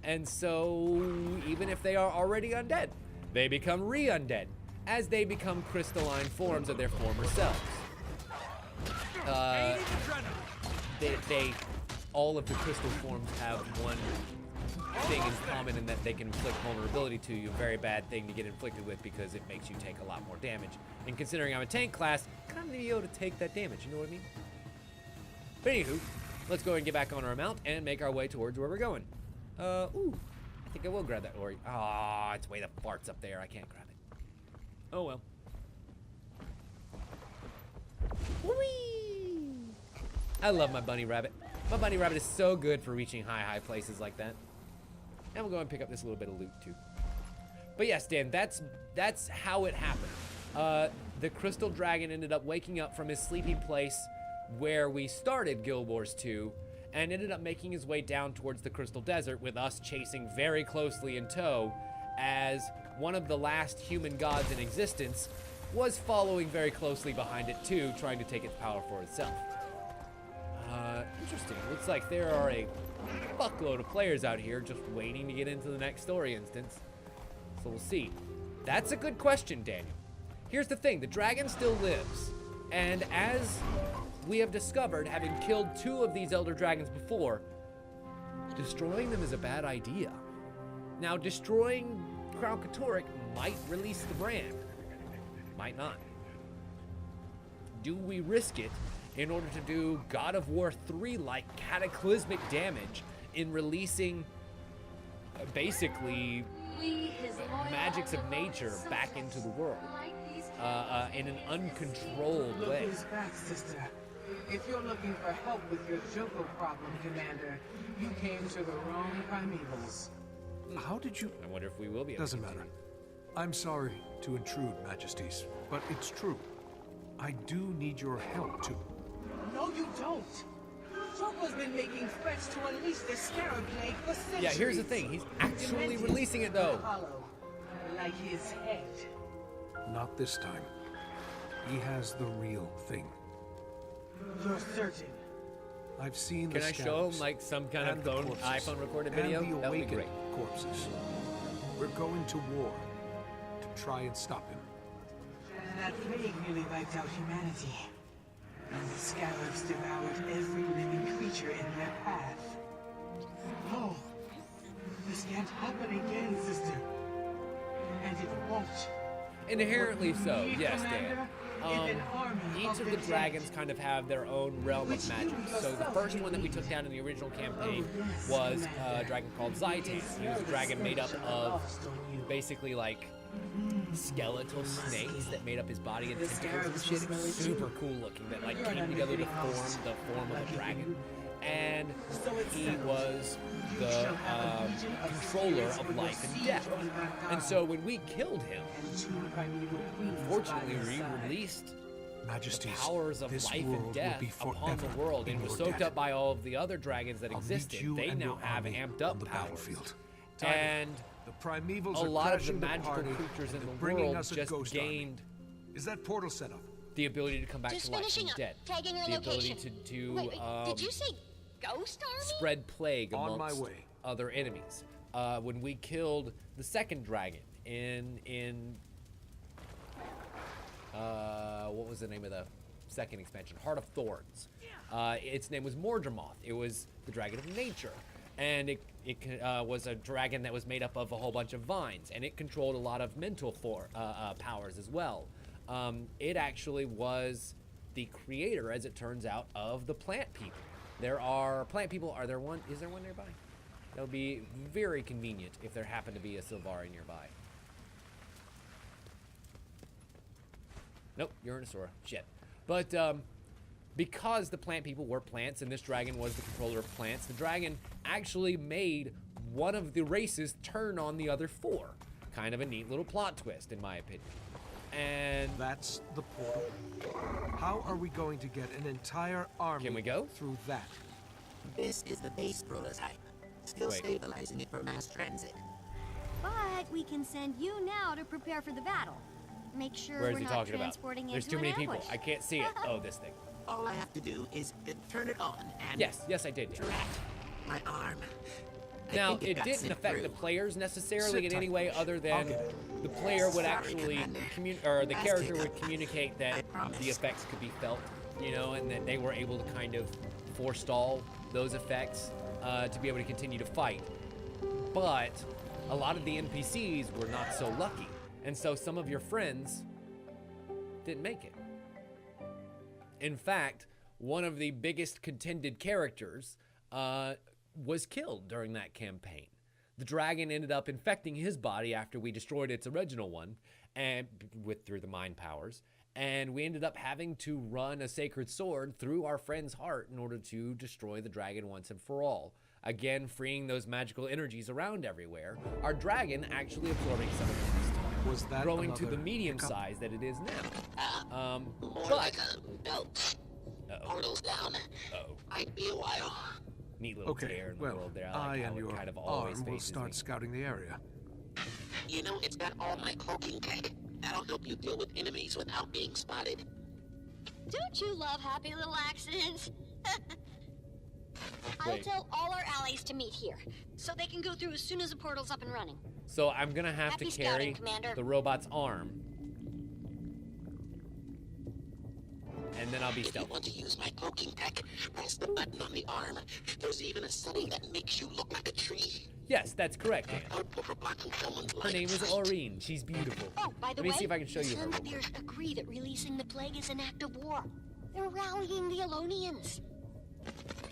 And so, even if they are already undead, they become re-undead as they become crystalline forms of their former selves. All of the crystal forms have one thing in common, in that they can inflict vulnerability to you. A very bad thing to get inflicted with, because it makes you take a lot more damage. And considering I'm a tank class, I'm kind of be able to take that damage, you know what I mean? But anywho, let's go and get back on our mount and make our way towards where we're going. Ooh, I think I will grab that ori. Ah, it's way the farts up there. I can't grab it. Oh well. Whee! I love my bunny rabbit. My bunny rabbit is so good for reaching high places like that. And we'll go and pick up this little bit of loot too. But yes, Dan, that's how it happened. The Crystal Dragon ended up waking up from his sleeping place where we started Guild Wars 2, and ended up making his way down towards the Crystal Desert, with us chasing very closely in tow, as one of the last human gods in existence was following very closely behind it too, trying to take its power for itself. Interesting. Looks like there are a fuckload of players out here just waiting to get into the next story instance. So we'll see. That's a good question, Daniel. Here's the thing, the dragon still lives. And as we have discovered, having killed 2 of these Elder Dragons before, destroying them is a bad idea. Now, destroying Crown Katoric might release the brand. Might not. Do we risk it in order to do God of War 3-like cataclysmic damage in releasing basically magics of nature back into the world in an uncontrolled way? Look back, sister. If you're looking for help with your Joko problem, Commander, you came to the wrong primevals. How did you... I wonder if we will be able Doesn't matter. I'm sorry to intrude, Majesties, but it's true. I do need your help to... No, you don't. Joko's been making threats to unleash the Scarab Plague for centuries. Yeah, here's the thing. He's actually releasing it, though. Hollow, like his head. Not this time. He has the real thing. You're certain? I've seen Can the I show him scabs like some kind and of the phone, corpses, iPhone recorded video? and the That would be awakened great. corpses. We're going to war to try and stop him. That plague really wiped out humanity. And the scarabs devoured every living creature in their path. No. This can't happen again, sister. And it won't. Inherently so, We, yes, Commander, Dan. is an army Each of the dead. dragons kind of have their own realm of magic. So the first one that we took down in the original campaign was a dragon called Zaitan. He was a dragon made up of basically like skeletal snakes that made up his body and tentacles and shit. It was super cool looking, that like came together to form the form of a dragon. And he was the controller of life and death. And so when we killed him, fortunately we released the powers of life and death upon the world, and was soaked up by all of the other dragons that existed. They now have amped up powers. And the primevals a lot of the crashing magical party, creatures in and the bringing world us a just ghost army. gained Is that portal set up? the ability to come back Just to life finishing from up, the dead. tagging our The ability location. to Wait, did you say ghost army? spread plague On amongst my way. other enemies. When we killed the second dragon in what was the name of the second expansion? Heart of Thorns. Its name was Mordramoth. It was the dragon of nature, and it was a dragon that was made up of a whole bunch of vines, and it controlled a lot of mental powers as well. It actually was the creator, as it turns out, of the plant people. There are plant people. Is there one nearby? That would be very convenient if there happened to be a Sylvari nearby. Nope, you're in a Sora. Shit. But because the plant people were plants and this dragon was the controller of plants, the dragon actually made one of the races turn on the other four. Kind of a neat little plot twist, in my opinion. And that's the portal. How are we going to get an entire army Can we go? through that? This is the base prototype. Still stabilizing it for mass transit. But we can send you now to prepare for the battle. Make sure where is we're he not talking about? transporting There's into too many an people. ambush. I can't see it. Oh, this thing. All I have to do is turn it on and Yes, I did. direct my arm. I Now, think it got didn't sent affect the through. players necessarily Sit in tight, any way Lich. other I'll than get it. the player would Sorry, actually Commander. or the Last character hiccup. would communicate I that promise. the effects could be felt, you know, and that they were able to kind of forestall those effects to be able to continue to fight. But a lot of the NPCs were not so lucky, and so some of your friends didn't make it. In fact, one of the biggest contended characters was killed during that campaign. The dragon ended up infecting his body after we destroyed its original one, and through the mind powers, and we ended up having to run a sacred sword through our friend's heart in order to destroy the dragon once and for all. Again, freeing those magical energies around everywhere. Our dragon actually absorbing some of them this time, Was that growing to the another medium hiccup? size that it is now. More But like a belt. Uh-oh. Portal's down. Uh-oh. Might be a while. Neat little Okay, tear in the well, world there. I like how and it your kind of always arm will faces start me. scouting the area. You know, it's got all my cloaking tech. That'll help you deal with enemies without being spotted. Don't you love happy little accidents? I'll Wait. tell all our allies to meet here, so they can go through as soon as the portal's up and running. So I'm gonna have Happy to carry scouting, Commander. the robot's arm, and then I'll be If you stealthy. want to use my cloaking tech, press the button on the arm. There's even a setting that makes you look like a tree. Yes, that's correct, Dan. Output for blocking someone's Her line name of is sight. Aureen. She's beautiful. Oh, by the Let me way, see if I can show the you her. real quick. Sandbeers agree that releasing the plague is an act of war. They're rallying the Alonians.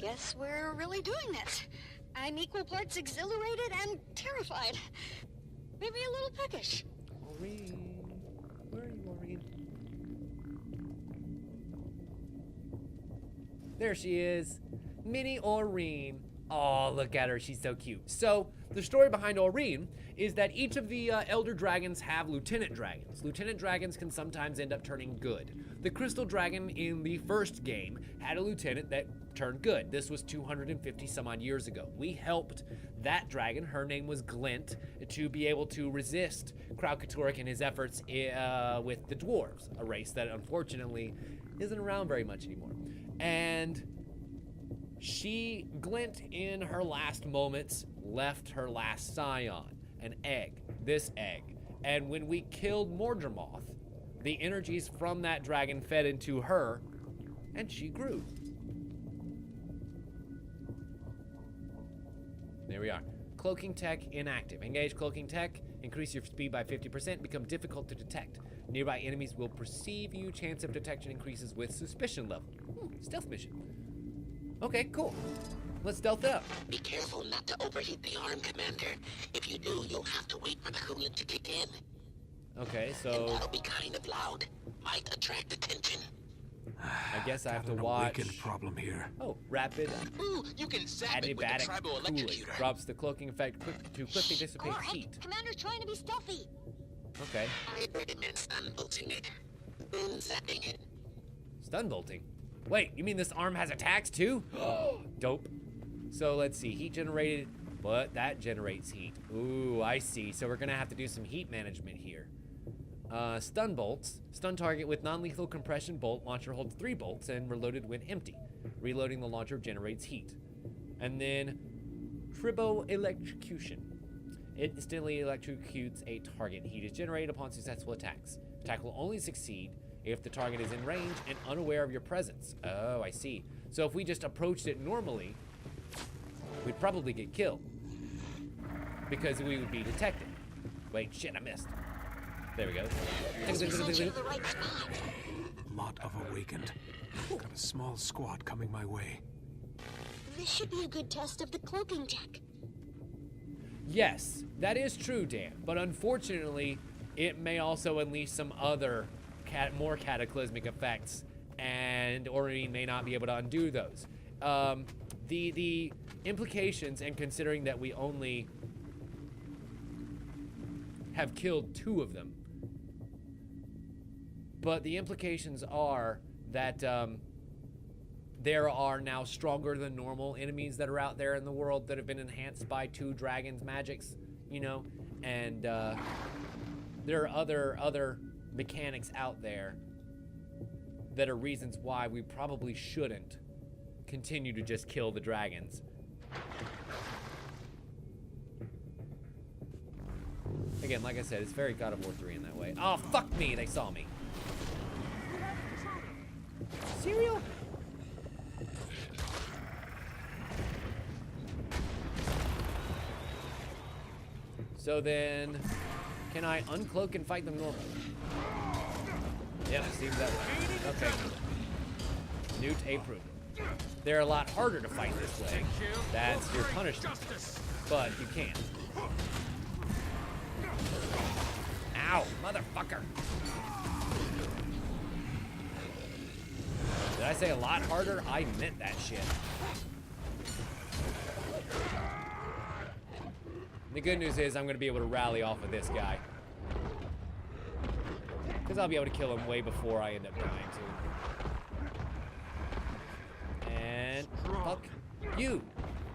Guess we're really doing this. I'm equal parts exhilarated and terrified. Maybe a little peckish. Aureen, where are you, Aureen? There she is, Mini Aureen. Oh, look at her, she's so cute. So, the story behind Aureen is that each of the Elder Dragons have Lieutenant Dragons. Lieutenant Dragons can sometimes end up turning good. The Crystal Dragon in the first game had a Lieutenant that turned good. This was 250 some odd years ago. We helped that dragon, her name was Glint, to be able to resist Krautkatorik in his efforts with the dwarves, a race that unfortunately isn't around very much anymore. And Glint, in her last moments, left her last scion, an egg, this egg. And when we killed Mordremoth, the energies from that dragon fed into her, and she grew. There we are. Cloaking tech inactive. Engage cloaking tech, increase your speed by 50%, become difficult to detect. Nearby enemies will perceive you. Chance of detection increases with suspicion level. Stealth mission. Okay, cool. Let's stealth up. Be careful not to overheat the arm, Commander. If you do, you'll have to wait for the coolant to kick in. Okay, so... And that'll be kind of loud. Might attract attention. I guess I have to Got an watch... awakened problem here. Oh, rapid Ooh, you can zap it with the adiabatic tribal cooling. electrocutor. Drops the cloaking effect to quickly dissipate All right, heat. Commander's trying to be stealthy. Okay. I recommend stun bolting it. Then zapping it. Stun bolting? Wait, you mean this arm has attacks too? Dope. So let's see, heat generated, but that generates heat. Ooh, I see. So we're gonna have to do some heat management here. Stun bolts. Stun target with non-lethal compression bolt. Launcher holds 3 bolts and reloaded when empty. Reloading the launcher generates heat. And then Tribo electrocution. It instantly electrocutes a target. Heat is generated upon successful attacks. Attack will only succeed if the target is in range and unaware of your presence. Oh, I see. So if we just approached it normally, we'd probably get killed because we would be detected. Wait, shit, I missed. There we go. Lot of awakened. Got a small squad coming my way. This should be a good test of the cloaking tech. Yes, that is true, Dan. But unfortunately, it may also unleash some other more cataclysmic effects, and Ori may not be able to undo those. The implications, and considering that we only have killed 2 of them, but the implications are that there are now stronger than normal enemies that are out there in the world that have been enhanced by 2 dragons' magics, you know, and there are other mechanics out there that are reasons why we probably shouldn't continue to just kill the dragons. Again, like I said, it's very God of War 3 in that way. Oh, fuck me, they saw me. Cereal? So then, can I uncloak and fight them normally? Yep, seems that way. Okay. Newt approved. They're a lot harder to fight this way. That's your punishment. But you can't. Ow, motherfucker. Did I say a lot harder? I meant that shit. The good news is I'm going to be able to rally off of this guy. Because I'll be able to kill him way before I end up dying, too. And fuck you,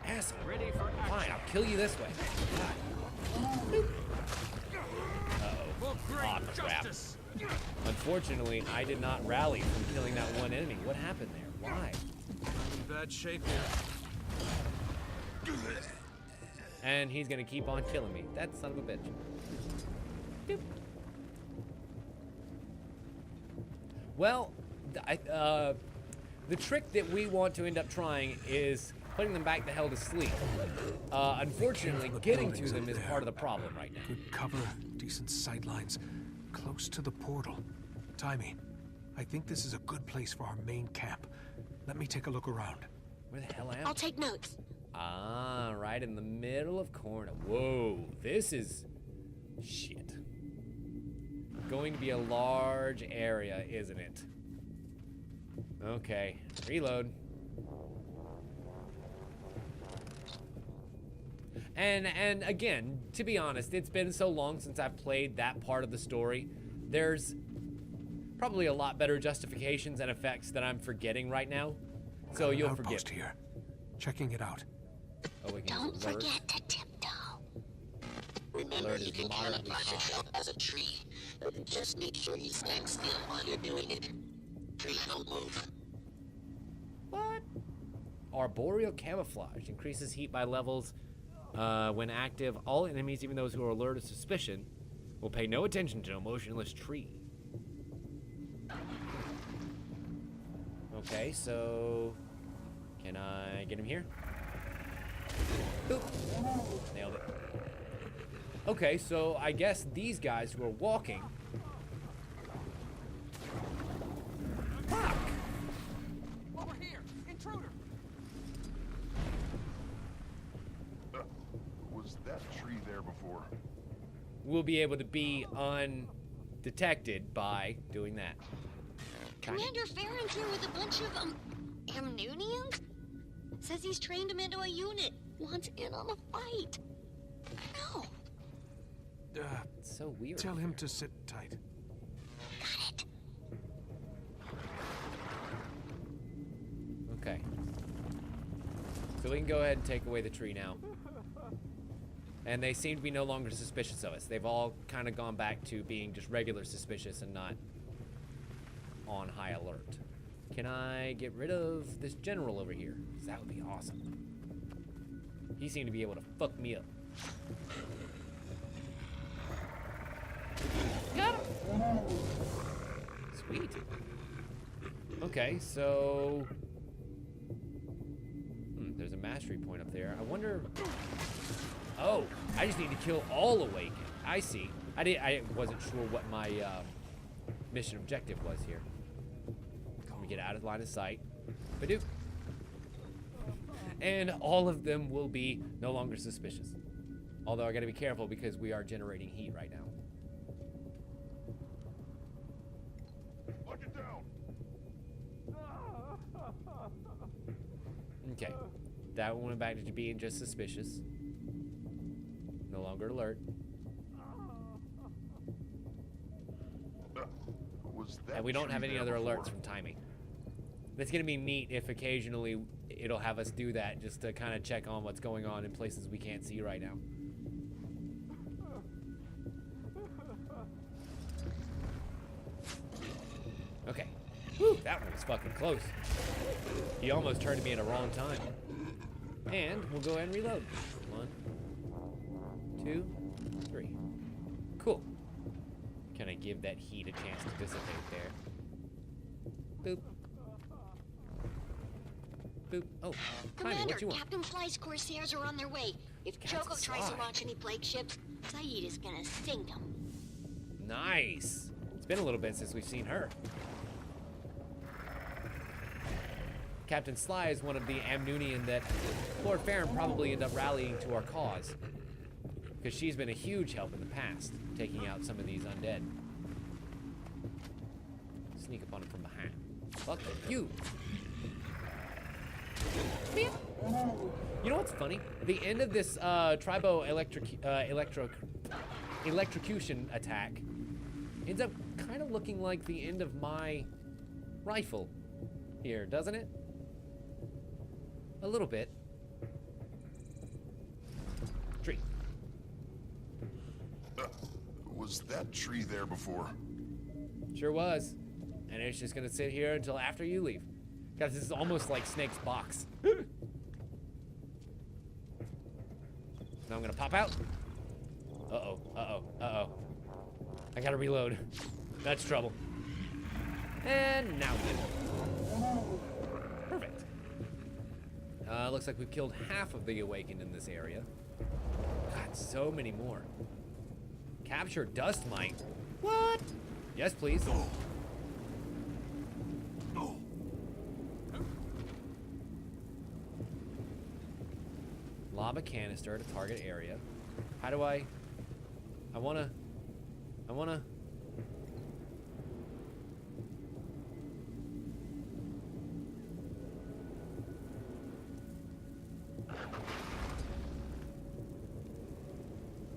asshole. Fine, I'll kill you this way. Uh-oh. Aw, crap. Unfortunately, I did not rally from killing that one enemy. What happened there? Why? In bad shape here. And he's gonna keep on killing me. That son of a bitch. Doop. Well, the trick that we want to end up trying is putting them back the hell to sleep. Unfortunately, getting to them is part of the problem right now. Good cover, decent sightlines, close to the portal. Timmy, I think this is a good place for our main camp. Let me take a look around. Where the hell am I? I'll take notes. Ah, right in the middle of corner. Whoa, this is shit. Going to be a large area, isn't it? Okay, reload. And again, to be honest, it's been so long since I've played that part of the story. There's probably a lot better justifications and effects that I'm forgetting right now. So you'll forgive Outpost here. Checking it out. Oh, we can Don't use alert. forget to tiptoe. Remember, Alert you is can moderately camouflage high. yourself as a tree. Just make sure you stand still while you're doing it. Trees don't move. What? Arboreal camouflage increases heat by levels when active. All enemies, even those who are alert of suspicion, will pay no attention to a motionless tree. Okay, so can I get him here? Boop. Nailed it. Okay, so I guess these guys who are walking. Fuck! Over here! Intruder! Was that tree there before? We'll be able to be undetected by doing that. Commander Farron's here with a bunch of, Amnunians? Says he's trained them into a unit. Wants in on the fight. No. It's so weird. Tell him to sit tight. Got it. Okay. So we can go ahead and take away the tree now. And they seem to be no longer suspicious of us. They've all kind of gone back to being just regular suspicious and not on high alert. Can I get rid of this general over here? 'Cause that would be awesome. He seemed to be able to fuck me up. Got him! Sweet. Okay, so... there's a mastery point up there. I wonder... Oh, I just need to kill all Awakened. I see. I wasn't sure what my mission objective was here. Let me get out of line of sight. Badoop. And all of them will be no longer suspicious. Although I gotta be careful because we are generating heat right now. Lock it down. Okay. That one went back to being just suspicious. No longer alert. Was that And we don't have tree any there other before? alerts from timing. It's gonna be neat if occasionally it'll have us do that just to kind of check on what's going on in places we can't see right now. Okay. Whew, that one was fucking close. He almost turned to me at a wrong time. And we'll go ahead and reload. 1, 2, 3. Cool. Can I give that heat a chance to dissipate there? Boop. Boop. Oh, Tiny, Commander, what you want? Captain Fly's Corsairs are on their way. If Captain Joko tries to Sly. launch any plague ships, Saeed is gonna sink them. Nice. It's been a little bit since we've seen her. Captain Sly is one of the Amnunian that Lord Farron probably ended up rallying to our cause. Because she's been a huge help in the past, taking out some of these undead. Sneak up on him from behind. Fuck you. Man. You know what's funny? The end of this electrocution attack ends up kind of looking like the end of my rifle here, doesn't it? A little bit. Tree. Was that tree there before? Sure was. And it's just gonna sit here until after you leave. Guys, this is almost like Snake's box. Now I'm gonna pop out. Uh-oh, uh-oh, uh-oh. I gotta reload. That's trouble. And now good. Perfect. Looks like we've killed half of the Awakened in this area. God, so many more. Capture Dust Mite. What? Yes, please. Lob a canister at a target area. How do I wanna...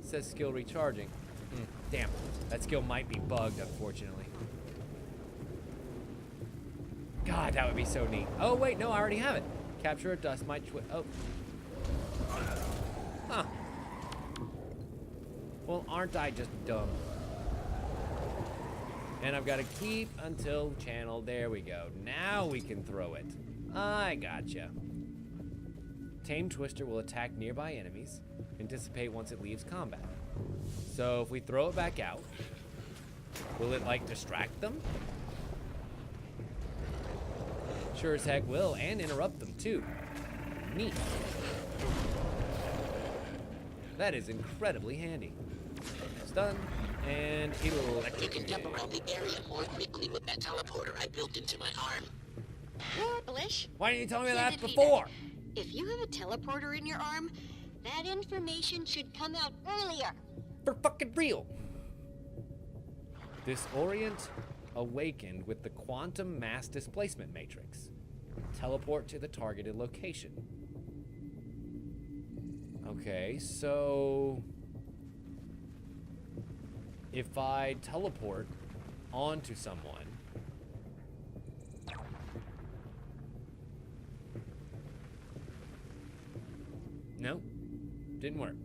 says skill recharging. Damn, that skill might be bugged, unfortunately. God, that would be so neat. Oh, wait, no, I already have it. Capture a dust mite. Oh. Huh. Well, aren't I just dumb? And I've got to keep until channel. There we go. Now we can throw it. I gotcha. Tame Twister will attack nearby enemies and dissipate once it leaves combat. So if we throw it back out, will it, like, distract them? Sure as heck will, and interrupt them, too. Neat. That is incredibly handy. Stun, and electrocute. You can jump around the area more quickly with that teleporter I built into my arm. Lich? Why didn't you tell me Can't that defeat before? it. If you have a teleporter in your arm, that information should come out earlier. For fucking real. Disorient awakened with the quantum mass displacement matrix. Teleport to the targeted location. Okay, so if I teleport onto someone, no, didn't work.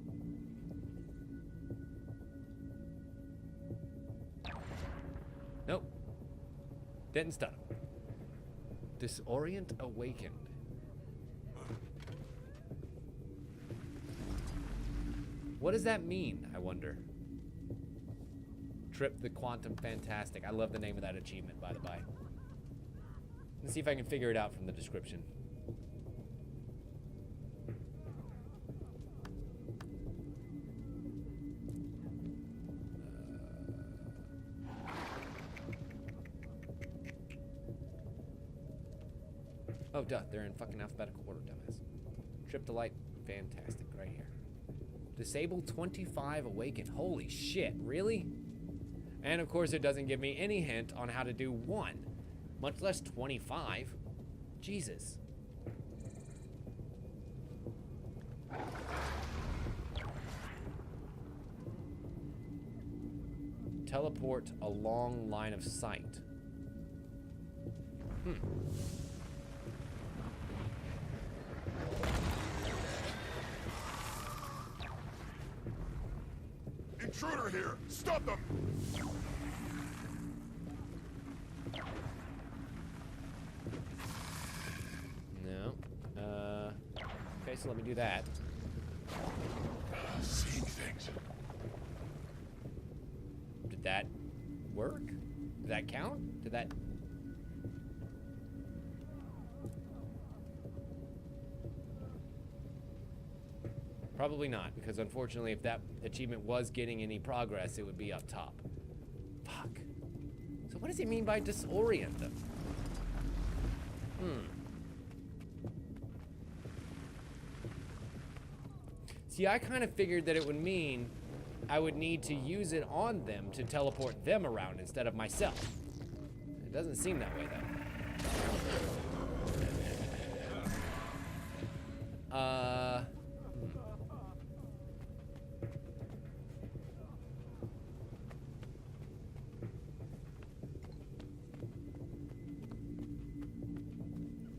Nope, didn't stun him. Disorient awakened. What does that mean, I wonder? Trip the Quantum Fantastic. I love the name of that achievement, by the by. Let's see if I can figure it out from the description. Oh, duh. They're in fucking alphabetical order, dumbass. Trip the light. Fantastic. Right here. Disable 25 awaken. Holy shit. Really? And of course, it doesn't give me any hint on how to do 1, much less 25. Jesus. Teleport a long line of sight. Intruder here! Stop them! No. Okay, so let me do that. Seeing things. Did that work? Did that count? Did that... Probably not, because unfortunately if that achievement was getting any progress, it would be up top. Fuck. So what does he mean by disorient them? See, I kind of figured that it would mean I would need to use it on them to teleport them around instead of myself. It doesn't seem that way, though.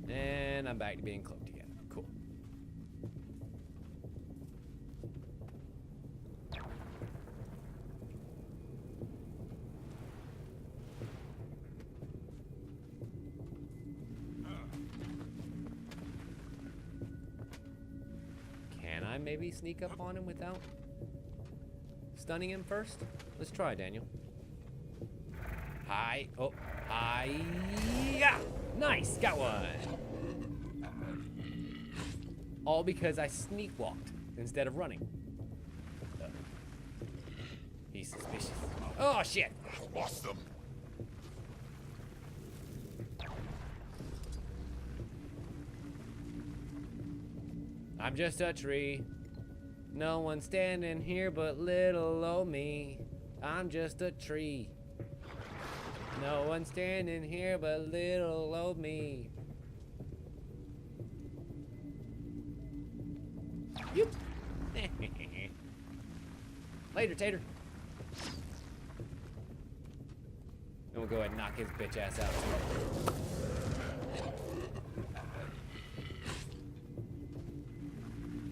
And I'm back to being cloaked again. Cool. Can I maybe sneak up on him without stunning him first? Let's try, Daniel. Hi. Oh. Hi. Yeah. Nice. Got one. All because I sneak walked instead of running. He's suspicious. Oh, shit. Lost them. I'm just a tree. No one standing here but little old me. I'm just a tree. No one standing here but little old me. Yep. Later, Tater. And we'll go ahead and knock his bitch ass out.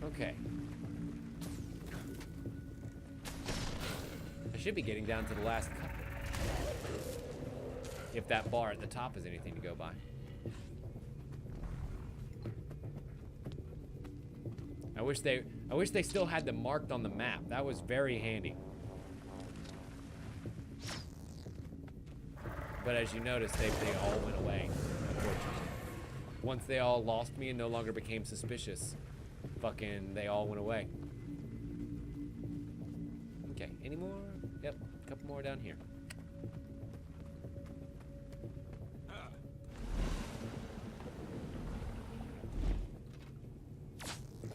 Okay. I should be getting down to the last couple. If that bar at the top is anything to go by. I wish they still had them marked on the map. That was very handy. But as you notice, they all went away, unfortunately. Once they all lost me and no longer became suspicious, fucking they all went away. Okay, any more? Yep, a couple more down here.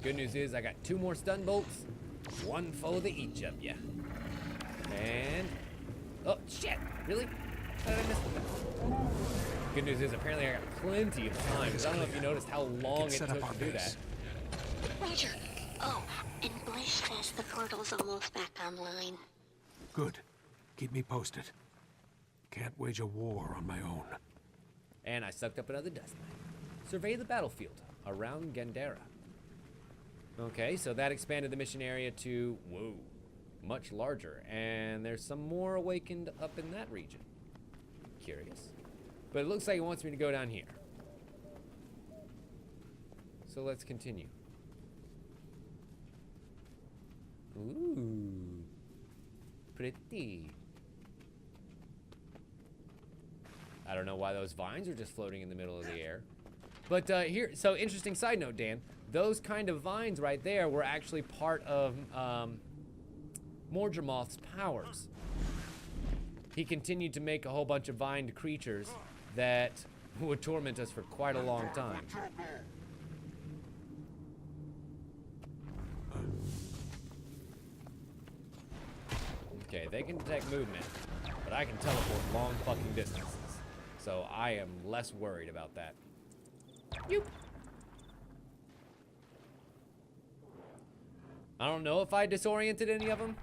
Good news is I got 2 more stun bolts, 1 for the each of ya. And oh shit! Really? How did I miss that? Good news is apparently I got plenty of time. I don't know if you noticed how long it took to do that. Roger. Oh, and Blish says the portal's almost back online. Good. Keep me posted. Can't wage a war on my own. And I sucked up another dust mite. Survey the battlefield around Gandera. Okay, so that expanded the mission area to, whoa, much larger. And there's some more awakened up in that region. Curious. But it looks like it wants me to go down here. So let's continue. Ooh. Pretty. I don't know why those vines are just floating in the middle of the air. But here, so interesting side note, Dan. Those kind of vines right there were actually part of Mordramoth's powers. He continued to make a whole bunch of vined creatures that would torment us for quite a long time. Okay, they can detect movement, but I can teleport long fucking distances. So I am less worried about that. Yoop. I don't know if I disoriented any of them,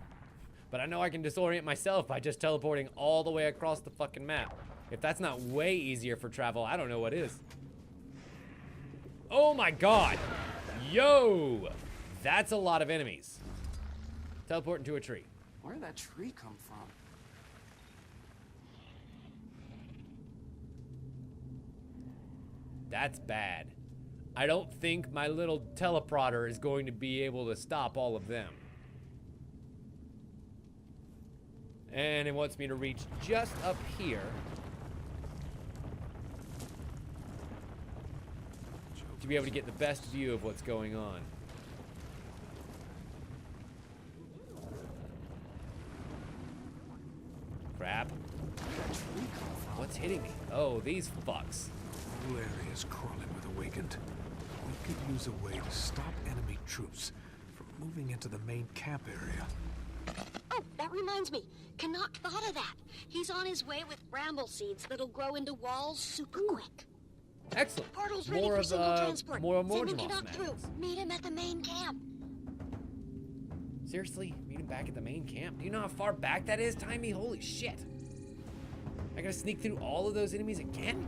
but I know I can disorient myself by just teleporting all the way across the fucking map. If that's not way easier for travel, I don't know what is. Oh my god! Yo! That's a lot of enemies. Teleport into a tree. Where did that tree come from? That's bad. I don't think my little teleprotter is going to be able to stop all of them. And it wants me to reach just up here. To be able to get the best view of what's going on. Crap. What's hitting me? Oh, these fucks. The whole area is crawling with awakened. We could use a way to stop enemy troops from moving into the main camp area. Oh, that reminds me. Canuck thought of that. He's on his way with bramble seeds that'll grow into walls super quick. Excellent. Portal's ready More for of single transport. more Sending Mordramoth Canuck through. magnets. Meet him at the main camp. Seriously? Meet him back at the main camp? Do you know how far back that is, Timey? Holy shit. I gotta sneak through all of those enemies again?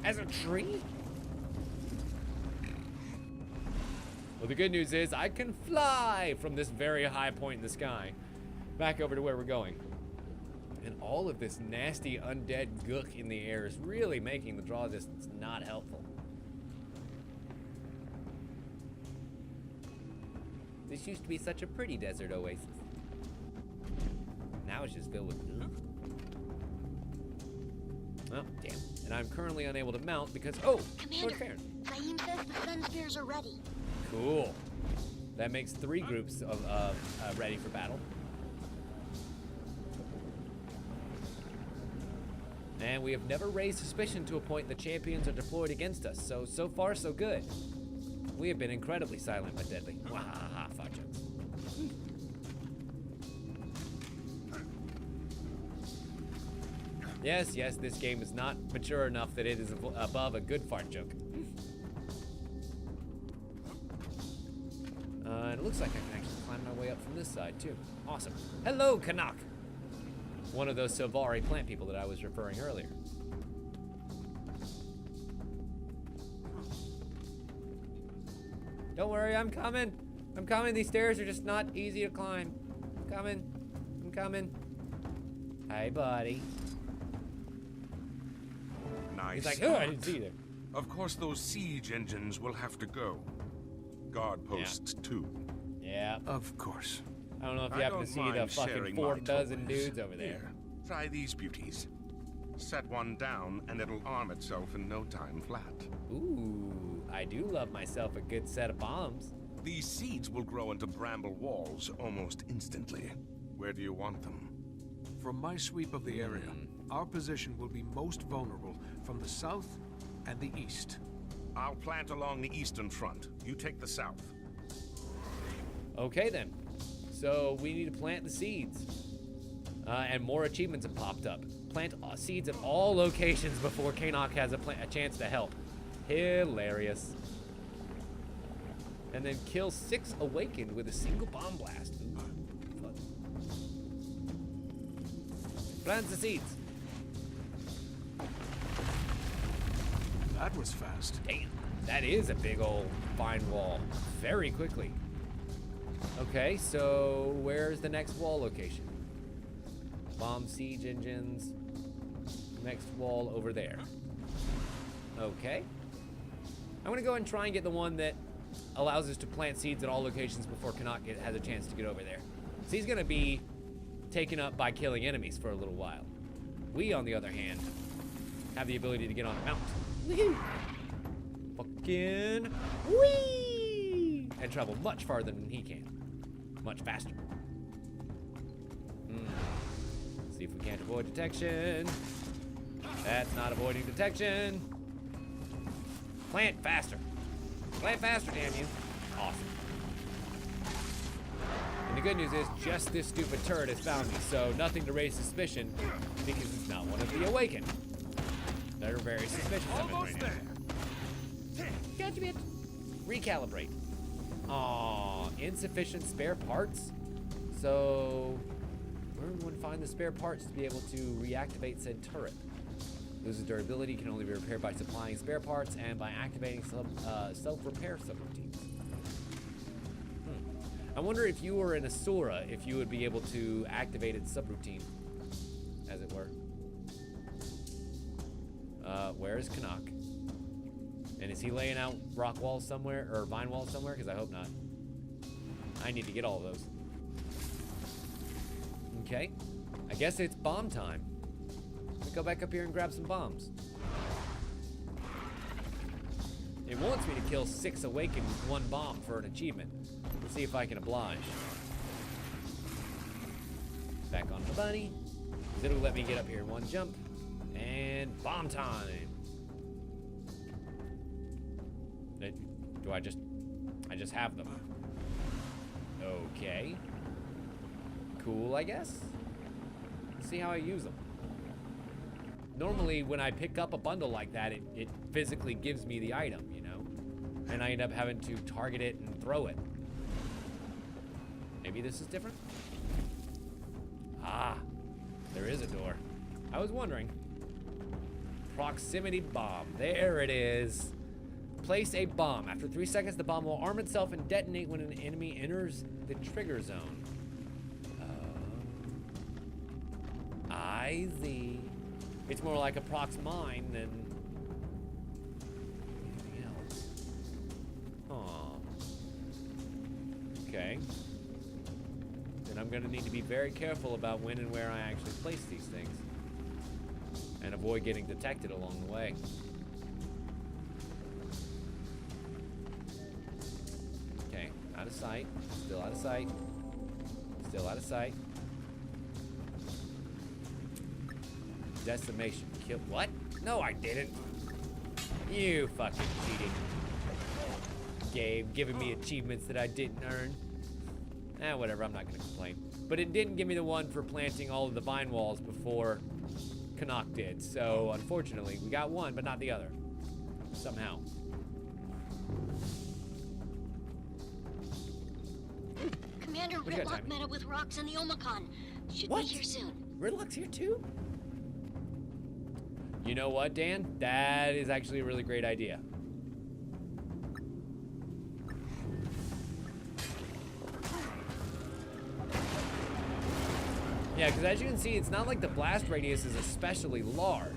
As a tree? Well, the good news is I can fly from this very high point in the sky back over to where we're going. And all of this nasty undead gook in the air is really making the draw distance not helpful. This used to be such a pretty desert oasis. Now it's just filled with ugh. Oh, damn. And I'm currently unable to mount because, oh, Commander, Zaim says the sun spears are ready. Cool. That makes 3 groups of ready for battle. And we have never raised suspicion to a point the champions are deployed against us, so far so good. We have been incredibly silent but deadly. Wahaha, fuck jokes. Yes, yes, this game is not mature enough that it is above a good fart joke. And it looks like I can actually climb my way up from this side, too. Awesome. Hello, Canuck! One of those Silvari plant people that I was referring earlier. Don't worry, I'm coming. I'm coming. These stairs are just not easy to climb. I'm coming. I'm coming. Hi, buddy. Nice. He's like, oh, I didn't see you. Of course, those siege engines will have to go. Guard posts, too. Yeah. Of course. I don't know if you happen to see the fucking 4 dozen dudes over there. Here, try these beauties. Set one down, and it'll arm itself in no time flat. Ooh, I do love myself a good set of bombs. These seeds will grow into bramble walls almost instantly. Where do you want them? From my sweep of the area, our position will be most vulnerable from the south and the east. I'll plant along the eastern front. You take the south. Okay, then. So we need to plant the seeds. And more achievements have popped up. Plant seeds at all locations before Canuck has a chance to help. Hilarious. And then kill 6 awakened with a single bomb blast. Ooh, fun. Plant the seeds. That was fast. Damn, that is a big old vine wall. Very quickly. Okay, so where's the next wall location? Bomb siege engines. Next wall over there. Okay. I'm gonna go and try and get the one that allows us to plant seeds at all locations before Canuck has a chance to get over there. So he's gonna be taken up by killing enemies for a little while. We, on the other hand, have the ability to get on a mount. Woohoo! Fucking whee! And travel much farther than he can. Much faster. See if we can't avoid detection. That's not avoiding detection. Plant faster. Plant faster, damn you. Awesome. And the good news is, just this stupid turret has found me, so nothing to raise suspicion because it's not one of the awakened. They're very suspicious of it right now. Gotcha, bitch. Recalibrate. Aw, insufficient spare parts? So, where would one find the spare parts to be able to reactivate said turret? Loses durability, can only be repaired by supplying spare parts and by activating self-repair subroutines. I wonder if you were in Asura, if you would be able to activate its subroutine, as it were. Where is Canuck? And is he laying out rock walls somewhere, or vine walls somewhere? Because I hope not. I need to get all of those. Okay. I guess it's bomb time. Let's go back up here and grab some bombs. It wants me to kill 6 awakened with 1 bomb for an achievement. Let's see if I can oblige. Back on the bunny. It'll let me get up here in 1 jump. And bomb time. Do I just have them? Okay. Cool, I guess. Let's see how I use them. Normally, when I pick up a bundle like that, it physically gives me the item, you know? And I end up having to target it and throw it. Maybe this is different? Ah, there is a door. I was wondering. Proximity bomb. There it is. Place a bomb. After 3 seconds, the bomb will arm itself and detonate when an enemy enters the trigger zone. I see. It's more like a prox mine than anything else. Huh. Okay. Then I'm gonna need to be very careful about when and where I actually place these things. And avoid getting detected along the way. Okay, out of sight. Still out of sight. Still out of sight. Decimation. Kill. What? No, I didn't. You fucking cheating. Game giving me achievements that I didn't earn. Whatever, I'm not gonna complain. But it didn't give me the one for planting all of the vine walls before Canuck did. So, unfortunately, we got one, but not the other. Somehow. Commander, What do you got, Gridlock Timmy? met up with Rox and the Omicron. Should What? be here soon. Gridlock's here too? You know what, Dan? That is actually a really great idea. Yeah, because as you can see, it's not like the blast radius is especially large.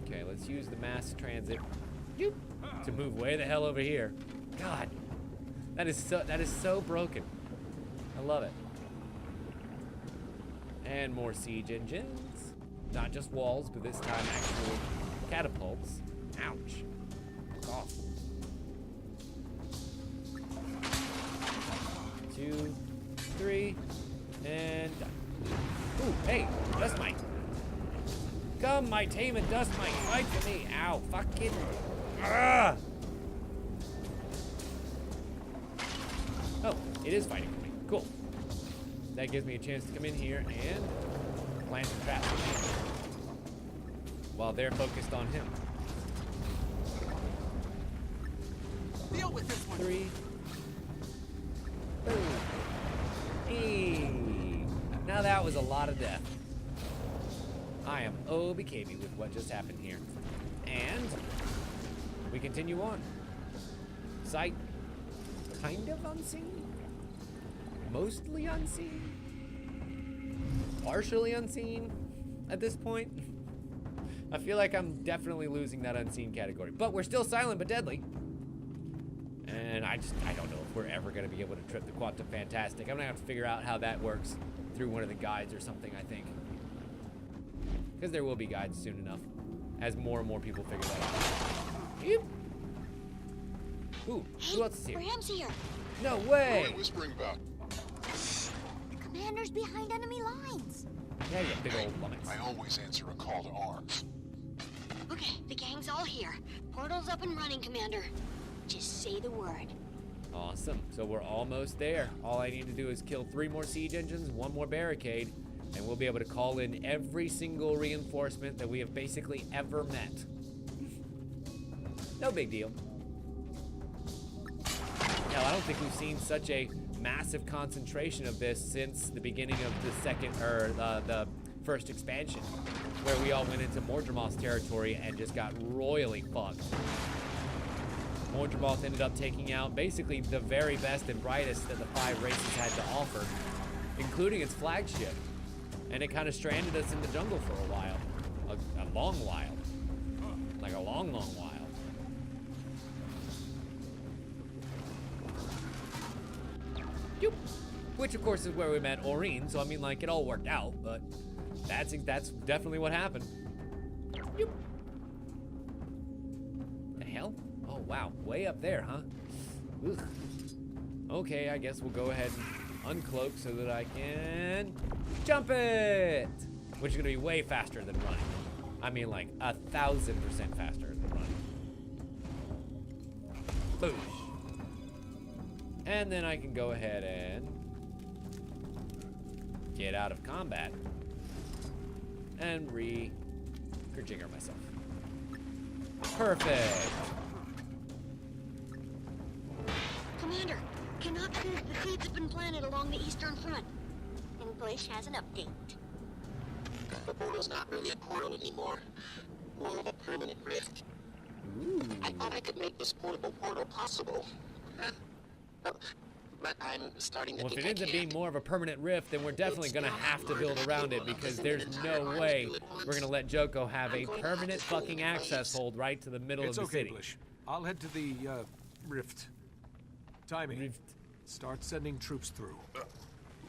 Okay, let's use the mass transit to move way the hell over here. God, that is so broken. I love it. And more siege engines. Not just walls, but this time actual catapults. Ouch. Fuck off. 2, 3, and done. Ooh, hey, dust mite. Come, my tame and dust mite, fight for me. Ow, fucking. Ah! Oh, it is fighting for me. Cool. That gives me a chance to come in here and plant some traps while they're focused on him. Deal with this one. 3. Boom. Hey. Now that was a lot of death. I am OBKB with what just happened here. And we continue on. Sight kind of unseen. Mostly unseen. Partially unseen at this point. I feel like I'm definitely losing that unseen category. But we're still silent but deadly. And I don't know if we're ever going to be able to trip the Quantum Fantastic. I'm going to have to figure out how that works through one of the guides or something, I think. Because there will be guides soon enough, as more and more people figure that out. Yep. Ooh, who else is here? Bram's here. No way! What are you whispering about? The commander's behind enemy lines. Yeah, you big old lummox. I always answer a call to arms. Okay, the gang's all here. Portal's up and running, Commander. Just say the word. Awesome. So we're almost there. All I need to do is kill 3 more siege engines, 1 more barricade, and we'll be able to call in every single reinforcement that we have basically ever met. No big deal. Hell, I don't think we've seen such a massive concentration of this since the beginning of the first expansion, where we all went into Mordremoth's territory and just got royally fucked. Mordremoth ended up taking out basically the very best and brightest that the 5 races had to offer, including its flagship. And it kind of stranded us in the jungle for a while. A long while. Like a long, long while. Yoop. Which, of course, is where we met Aurene, so I mean, like, it all worked out, but that's definitely what happened. Yoop. The hell? Oh, wow. Way up there, huh? Ugh. Okay, I guess we'll go ahead and uncloak so that I can jump it! Which is gonna be way faster than running. I mean, like 1,000% faster than running. Boosh. And then I can go ahead and get out of combat and re-jigger myself. Perfect. Commander, cannot prove the seeds have been planted along the eastern front. English has an update. The portal's not really a portal anymore. More of a permanent rift. Ooh. I thought I could make this portable portal possible. But I'm starting to Well, if think it ends I up being can't. more of a permanent rift, then we're definitely going to have to build around it, because there's no way we're going to let Joko have a permanent fucking access hold right to the middle It's of the okay, city. Lich. I'll head to the, rift. Timing. Rift. Start sending troops through.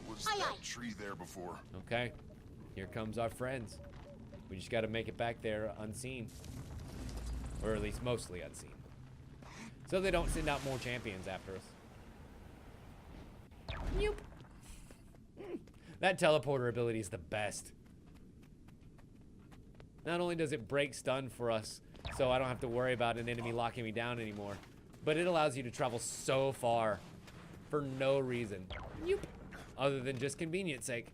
Was Aye, that aye. tree there before? Okay, here comes our friends. We just got to make it back there unseen. Or at least mostly unseen. So they don't send out more champions after us. Nope. That teleporter ability is the best. Not only does it break stun for us, so I don't have to worry about an enemy locking me down anymore, but it allows you to travel so far for no reason. Nope. Other than just convenience sake.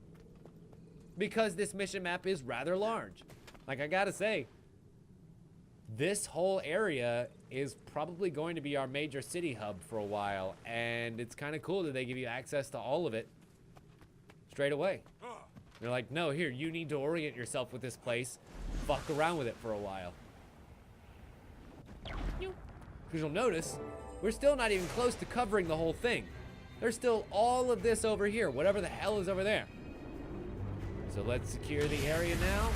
Because this mission map is rather large. Like, I gotta say, this whole area is probably going to be our major city hub for a while, and it's kind of cool that they give you access to all of it straight away. They're like, no, here, you need to orient yourself with this place. Fuck around with it for a while. Because you'll notice, we're still not even close to covering the whole thing. There's still all of this over here, whatever the hell is over there. So let's secure the area now,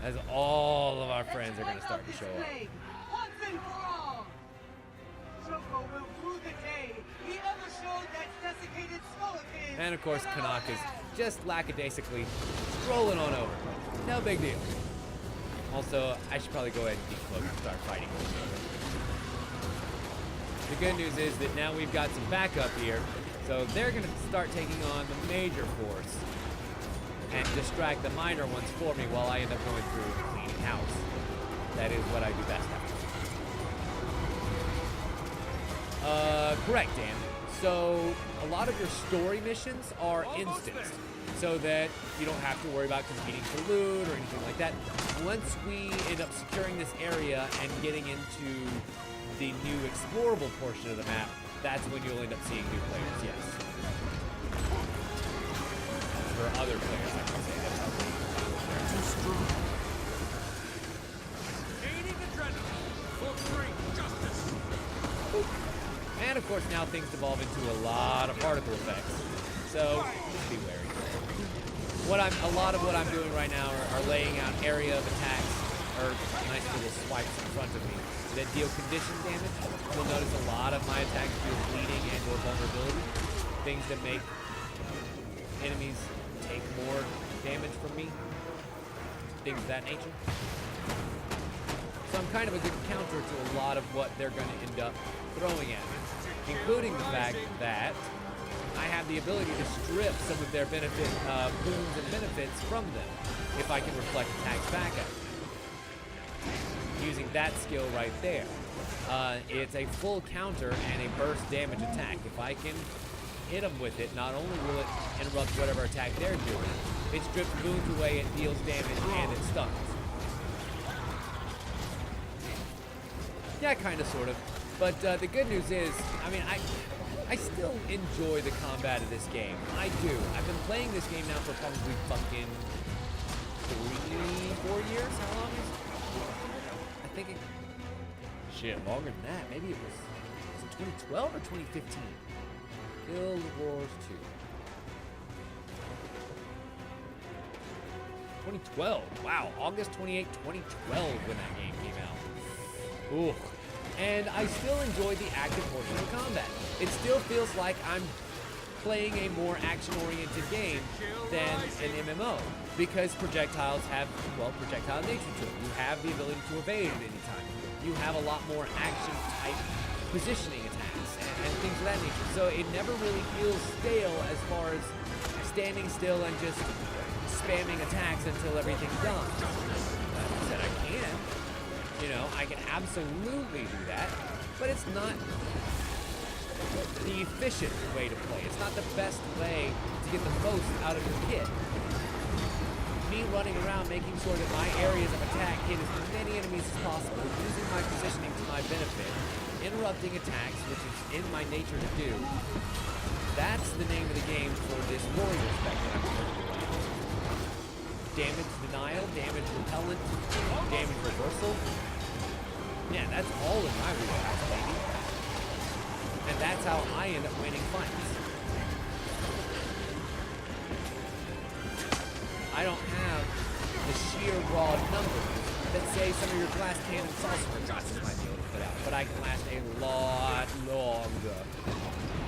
as all of our friends are going to start to show up. Once and for all! Joko will rue the day he ever showed that desiccated skull of his. And of course, Kanak is just lackadaisically strolling on over. No big deal. Also, I should probably go ahead and decloak and start fighting. The good news is that now we've got some backup here, so they're going to start taking on the major force and distract the minor ones for me while I end up going through and cleaning house. That is what I do best at. Correct, Dan. So a lot of your story missions are instanced, so that you don't have to worry about competing for loot or anything like that. Once we end up securing this area and getting into the new explorable portion of the map, that's when you'll end up seeing new players, yes. For other players, I can say that's how they're too strong. Gaining adrenaline. Full free justice. And of course now things devolve into a lot of particle effects. So just be wary. A lot of what I'm doing right now are laying out area of attacks, or nice little swipes in front of me that deal condition damage. You'll notice a lot of my attacks deal bleeding and or vulnerability. Things that make enemies take more damage from me. Things of that nature. So I'm kind of a good counter to a lot of what they're going to end up throwing at me, including the fact that I have the ability to strip some of their benefit boons and benefits from them if I can reflect attacks back at them. Using that skill right there. It's a full counter and a burst damage attack. If I can hit them with it, not only will it interrupt whatever attack they're doing, it strips boons away, it deals damage, and it stuns. Yeah, kind of, sort of. But the good news is, I mean, I still enjoy the combat of this game. I do. I've been playing this game now for probably fucking 3-4 years. How long is it? I think it... Shit, longer than that. Maybe it was it 2012 or 2015? Guild Wars 2. 2012. Wow, August 28, 2012 when that game came out. Ooh. And I still enjoy the active portion of combat. It still feels like I'm playing a more action-oriented game than an MMO, because projectiles have, well, projectile nature to it. You have the ability to evade at any time. You have a lot more action-type positioning attacks and things of that nature. So it never really feels stale as far as standing still and just spamming attacks until everything's done. Like I said, I can. You know, I can absolutely do that, but it's not the efficient way to play. It's not the best way to get the most out of your kit. Me running around making sure that my areas of attack hit as many enemies as possible, using my positioning to my benefit, interrupting attacks, which is in my nature to do. That's the name of the game for this warrior spec that I'm going to do. Damage denial, damage repellent, damage reversal. Yeah, that's all in my wheelhouse, baby. And that's how I end up winning fights. I don't have the sheer raw numbers that say some of your glass cannon sorcerer classes might be able to put out, but I can last a lot longer.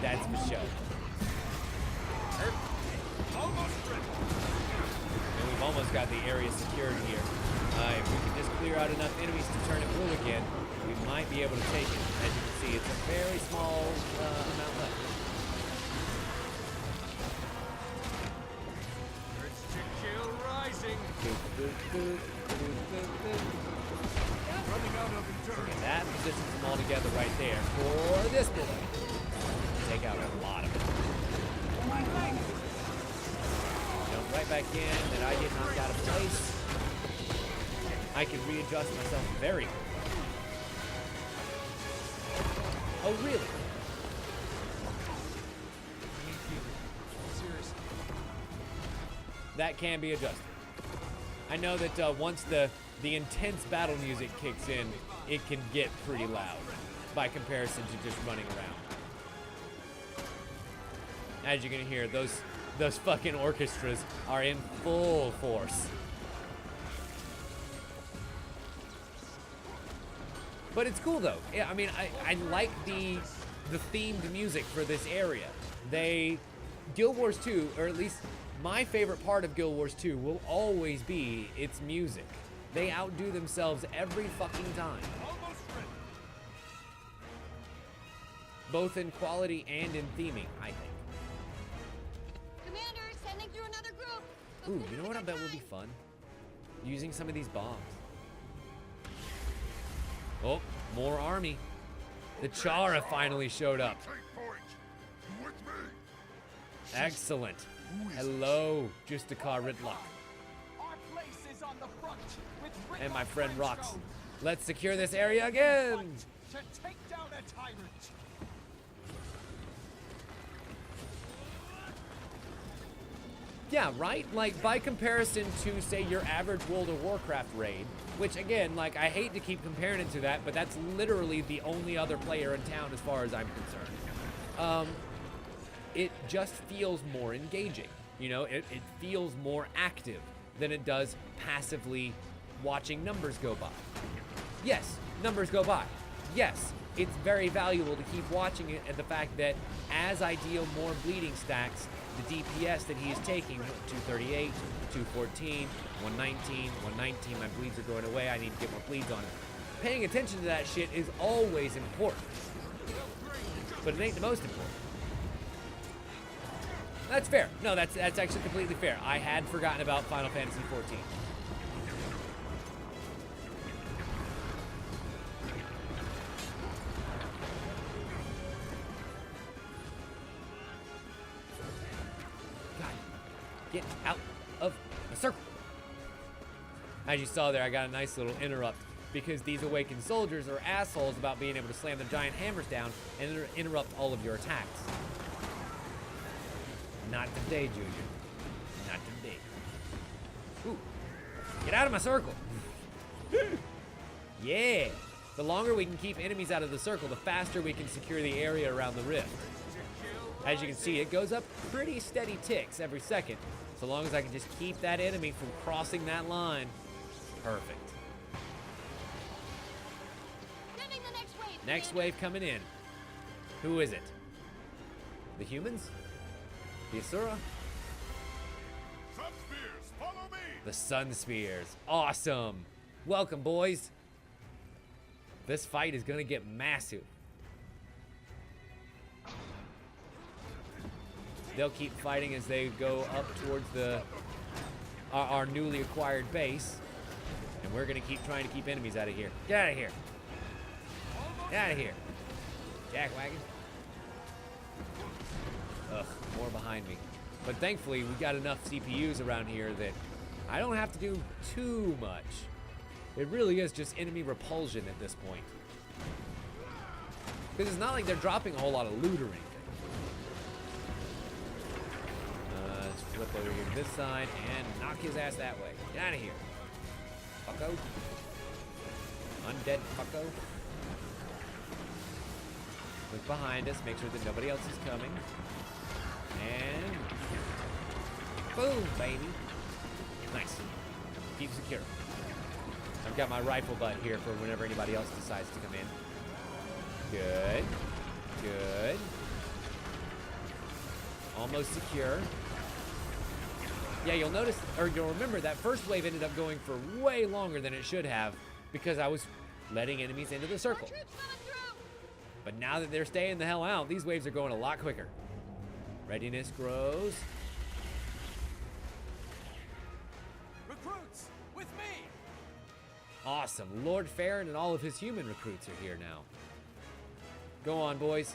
That's for sure. Almost ready. And we've almost got the area secured here. If we can just clear out enough enemies to turn it blue again, we might be able to take it. As you can see, it's a very small amount left. Urge to kill rising. Running out of endurance. Okay, that positions them all together right there for this bullet. Take out a lot of it. Jump right back in, that I get knocked out of place. I can readjust myself very quickly. Oh, really? Seriously. That can be adjusted. I know that once the intense battle music kicks in, it can get pretty loud by comparison to just running around. As you can hear, those fucking orchestras are in full force. But it's cool though. Yeah, I mean, I like the themed music for this area. Guild Wars 2, or at least my favorite part of Guild Wars 2 will always be its music. They outdo themselves every fucking time. Both in quality and in theming, I think. Commander, sending through another group. Ooh, you know what I bet would be fun? Using some of these bombs. Oh, more army. The Chara finally showed up. Excellent. Hello, Justikar Ridlock. And my friend Rox. Let's secure this area again. To take down a tyrant. Yeah, right? Like, by comparison to, say, your average World of Warcraft raid, which, again, like, I hate to keep comparing it to that, but that's literally the only other player in town as far as I'm concerned. It just feels more engaging. You know, it feels more active than it does passively watching numbers go by. Yes, numbers go by. Yes, it's very valuable to keep watching it, and the fact that as I deal more bleeding stacks, the DPS that he is taking, 238, 214, 119, 119, my bleeds are going away, I need to get more bleeds on it. Paying attention to that shit is always important. But it ain't the most important. That's fair. No, that's actually completely fair. I had forgotten about Final Fantasy XIV. God, get out of the circle. As you saw there, I got a nice little interrupt because these awakened soldiers are assholes about being able to slam their giant hammers down and interrupt all of your attacks. Not today, Junior. Not today. Ooh. Get out of my circle. Yeah. The longer we can keep enemies out of the circle, the faster we can secure the area around the rift. As you can see, it goes up pretty steady ticks every second. So long as I can just keep that enemy from crossing that line. Perfect. Sending the next wave. Next wave coming in. Who is it? The humans? The Asura? Sun Spears, follow me! The Sun Spears. Awesome. Welcome, boys. This fight is gonna get massive. They'll keep fighting as they go up towards our newly acquired base. And we're gonna keep trying to keep enemies out of here. Get out of here. Get out of here. Jackwagon. Ugh, more behind me. But thankfully, we got enough CPUs around here that I don't have to do too much. It really is just enemy repulsion at this point. Because it's not like they're dropping a whole lot of loot or anything. Let's flip over here to this side and knock his ass that way. Get out of here. Fucko. Undead fucko. Look behind us, make sure that nobody else is coming. And boom, baby. Nice. Keep secure. I've got my rifle butt here for whenever anybody else decides to come in. Good. Good. Almost secure. Yeah, you'll notice, or you'll remember that first wave ended up going for way longer than it should have because I was letting enemies into the circle. But now that they're staying the hell out, these waves are going a lot quicker. Readiness grows. Recruits, with me! Awesome. Lord Farron and all of his human recruits are here now. Go on, boys.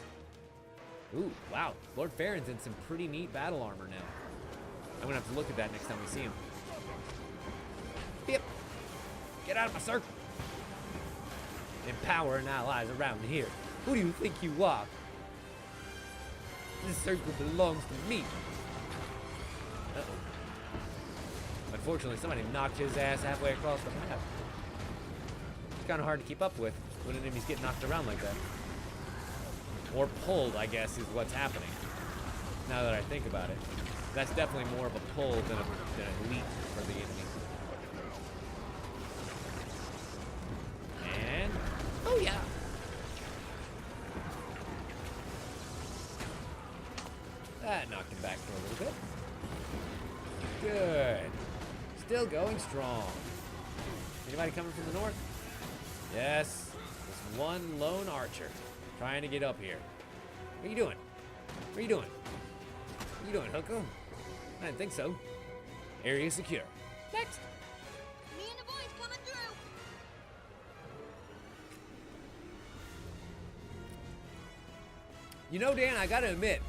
Ooh, wow. Lord Farron's in some pretty neat battle armor now. I'm gonna have to look at that next time we see him. Yep. Get out of my circle. Empowering allies around here. Who do you think you are? This circle belongs to me. Uh-oh. Unfortunately, somebody knocked his ass halfway across the map. It's kind of hard to keep up with when enemies get knocked around like that. Or pulled, I guess, is what's happening. Now that I think about it. That's definitely more of a pull than a leap for the enemy. And... oh, yeah. That knocked him back for a little bit. Good. Still going strong. Anybody coming from the north? Yes. This one lone archer trying to get up here. What are you doing? What are you doing? What are you doing, Hooker? I didn't think so. Area secure. Next. Me and the boys coming through. You know, Dan, I gotta admit,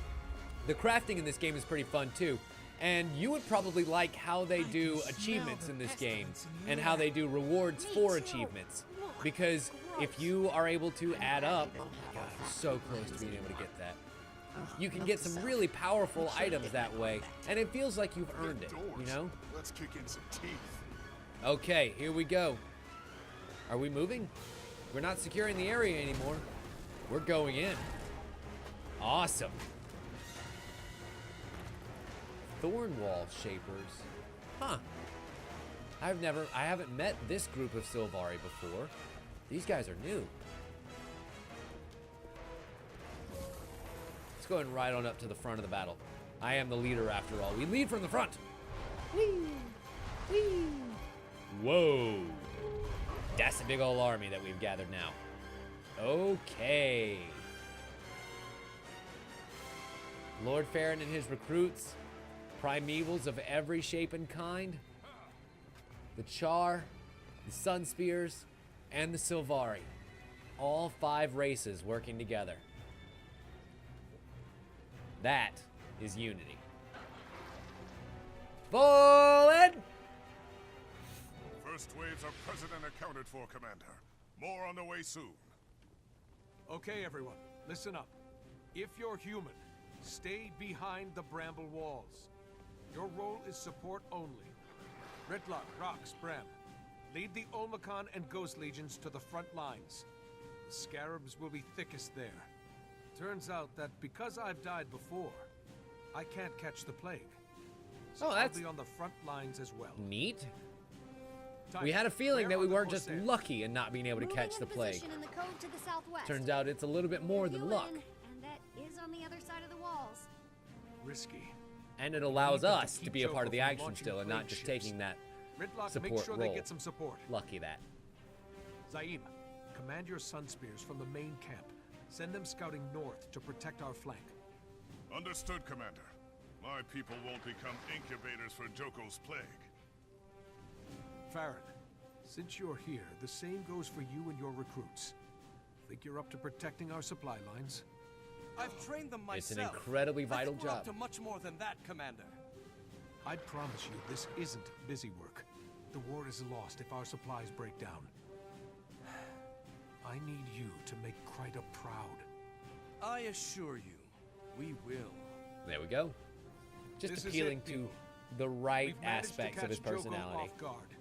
the crafting in this game is pretty fun too. And you would probably like how they do achievements in this game and how they do rewards for achievements. Because if you are able to add up, oh my god, I'm so close to being able to get that. You can get some really powerful items that way, and it feels like you've earned it, you know? Let's kick in some teeth. Okay, here we go. Are we moving? We're not securing the area anymore. We're going in. Awesome. Thornwall Shapers. Huh. I haven't met this group of Sylvari before. These guys are new. Let's go ahead and ride on up to the front of the battle. I am the leader after all. We lead from the front. Whee! Whee! Whoa. That's a big old army that we've gathered now. Okay. Lord Farron and his recruits. Primevals of every shape and kind. The Char, the Sun Spears, and the Sylvari. All 5 races working together. That is unity. Forward! First waves are present and accounted for, Commander. More on the way soon. Okay, everyone, listen up. If you're human, stay behind the bramble walls. Your role is support only. Ritlock, Rox, Bram, lead the Olmecon and Ghost Legions to the front lines. The Scarabs will be thickest there. Turns out that because I've died before, I can't catch the plague. So I'll be on the front lines as well. Neat. We had a feeling that we weren't just lucky in not being able to catch the plague. In the cove to the southwest. Turns out it's a little bit more than luck. And that is on the other side of the walls. Risky. And it allows us to be a part of the action still and not just taking that support make sure role. They get some support. Lucky that. Zaim, command your Sun Spears from the main camp. Send them scouting north to protect our flank. Understood, Commander. My people won't become incubators for Joko's plague. Farron, since you're here, the same goes for you and your recruits. Think you're up to protecting our supply lines? I've trained them myself. It's an incredibly vital I think we're job. up to much more than that, Commander. I promise you, this isn't busy work. The war is lost if our supplies break down. I need you to make Kryta proud. I assure you, we will. There we go. Just This appealing is it, to people. the right We've managed to aspects of his catch Joko personality. off guard.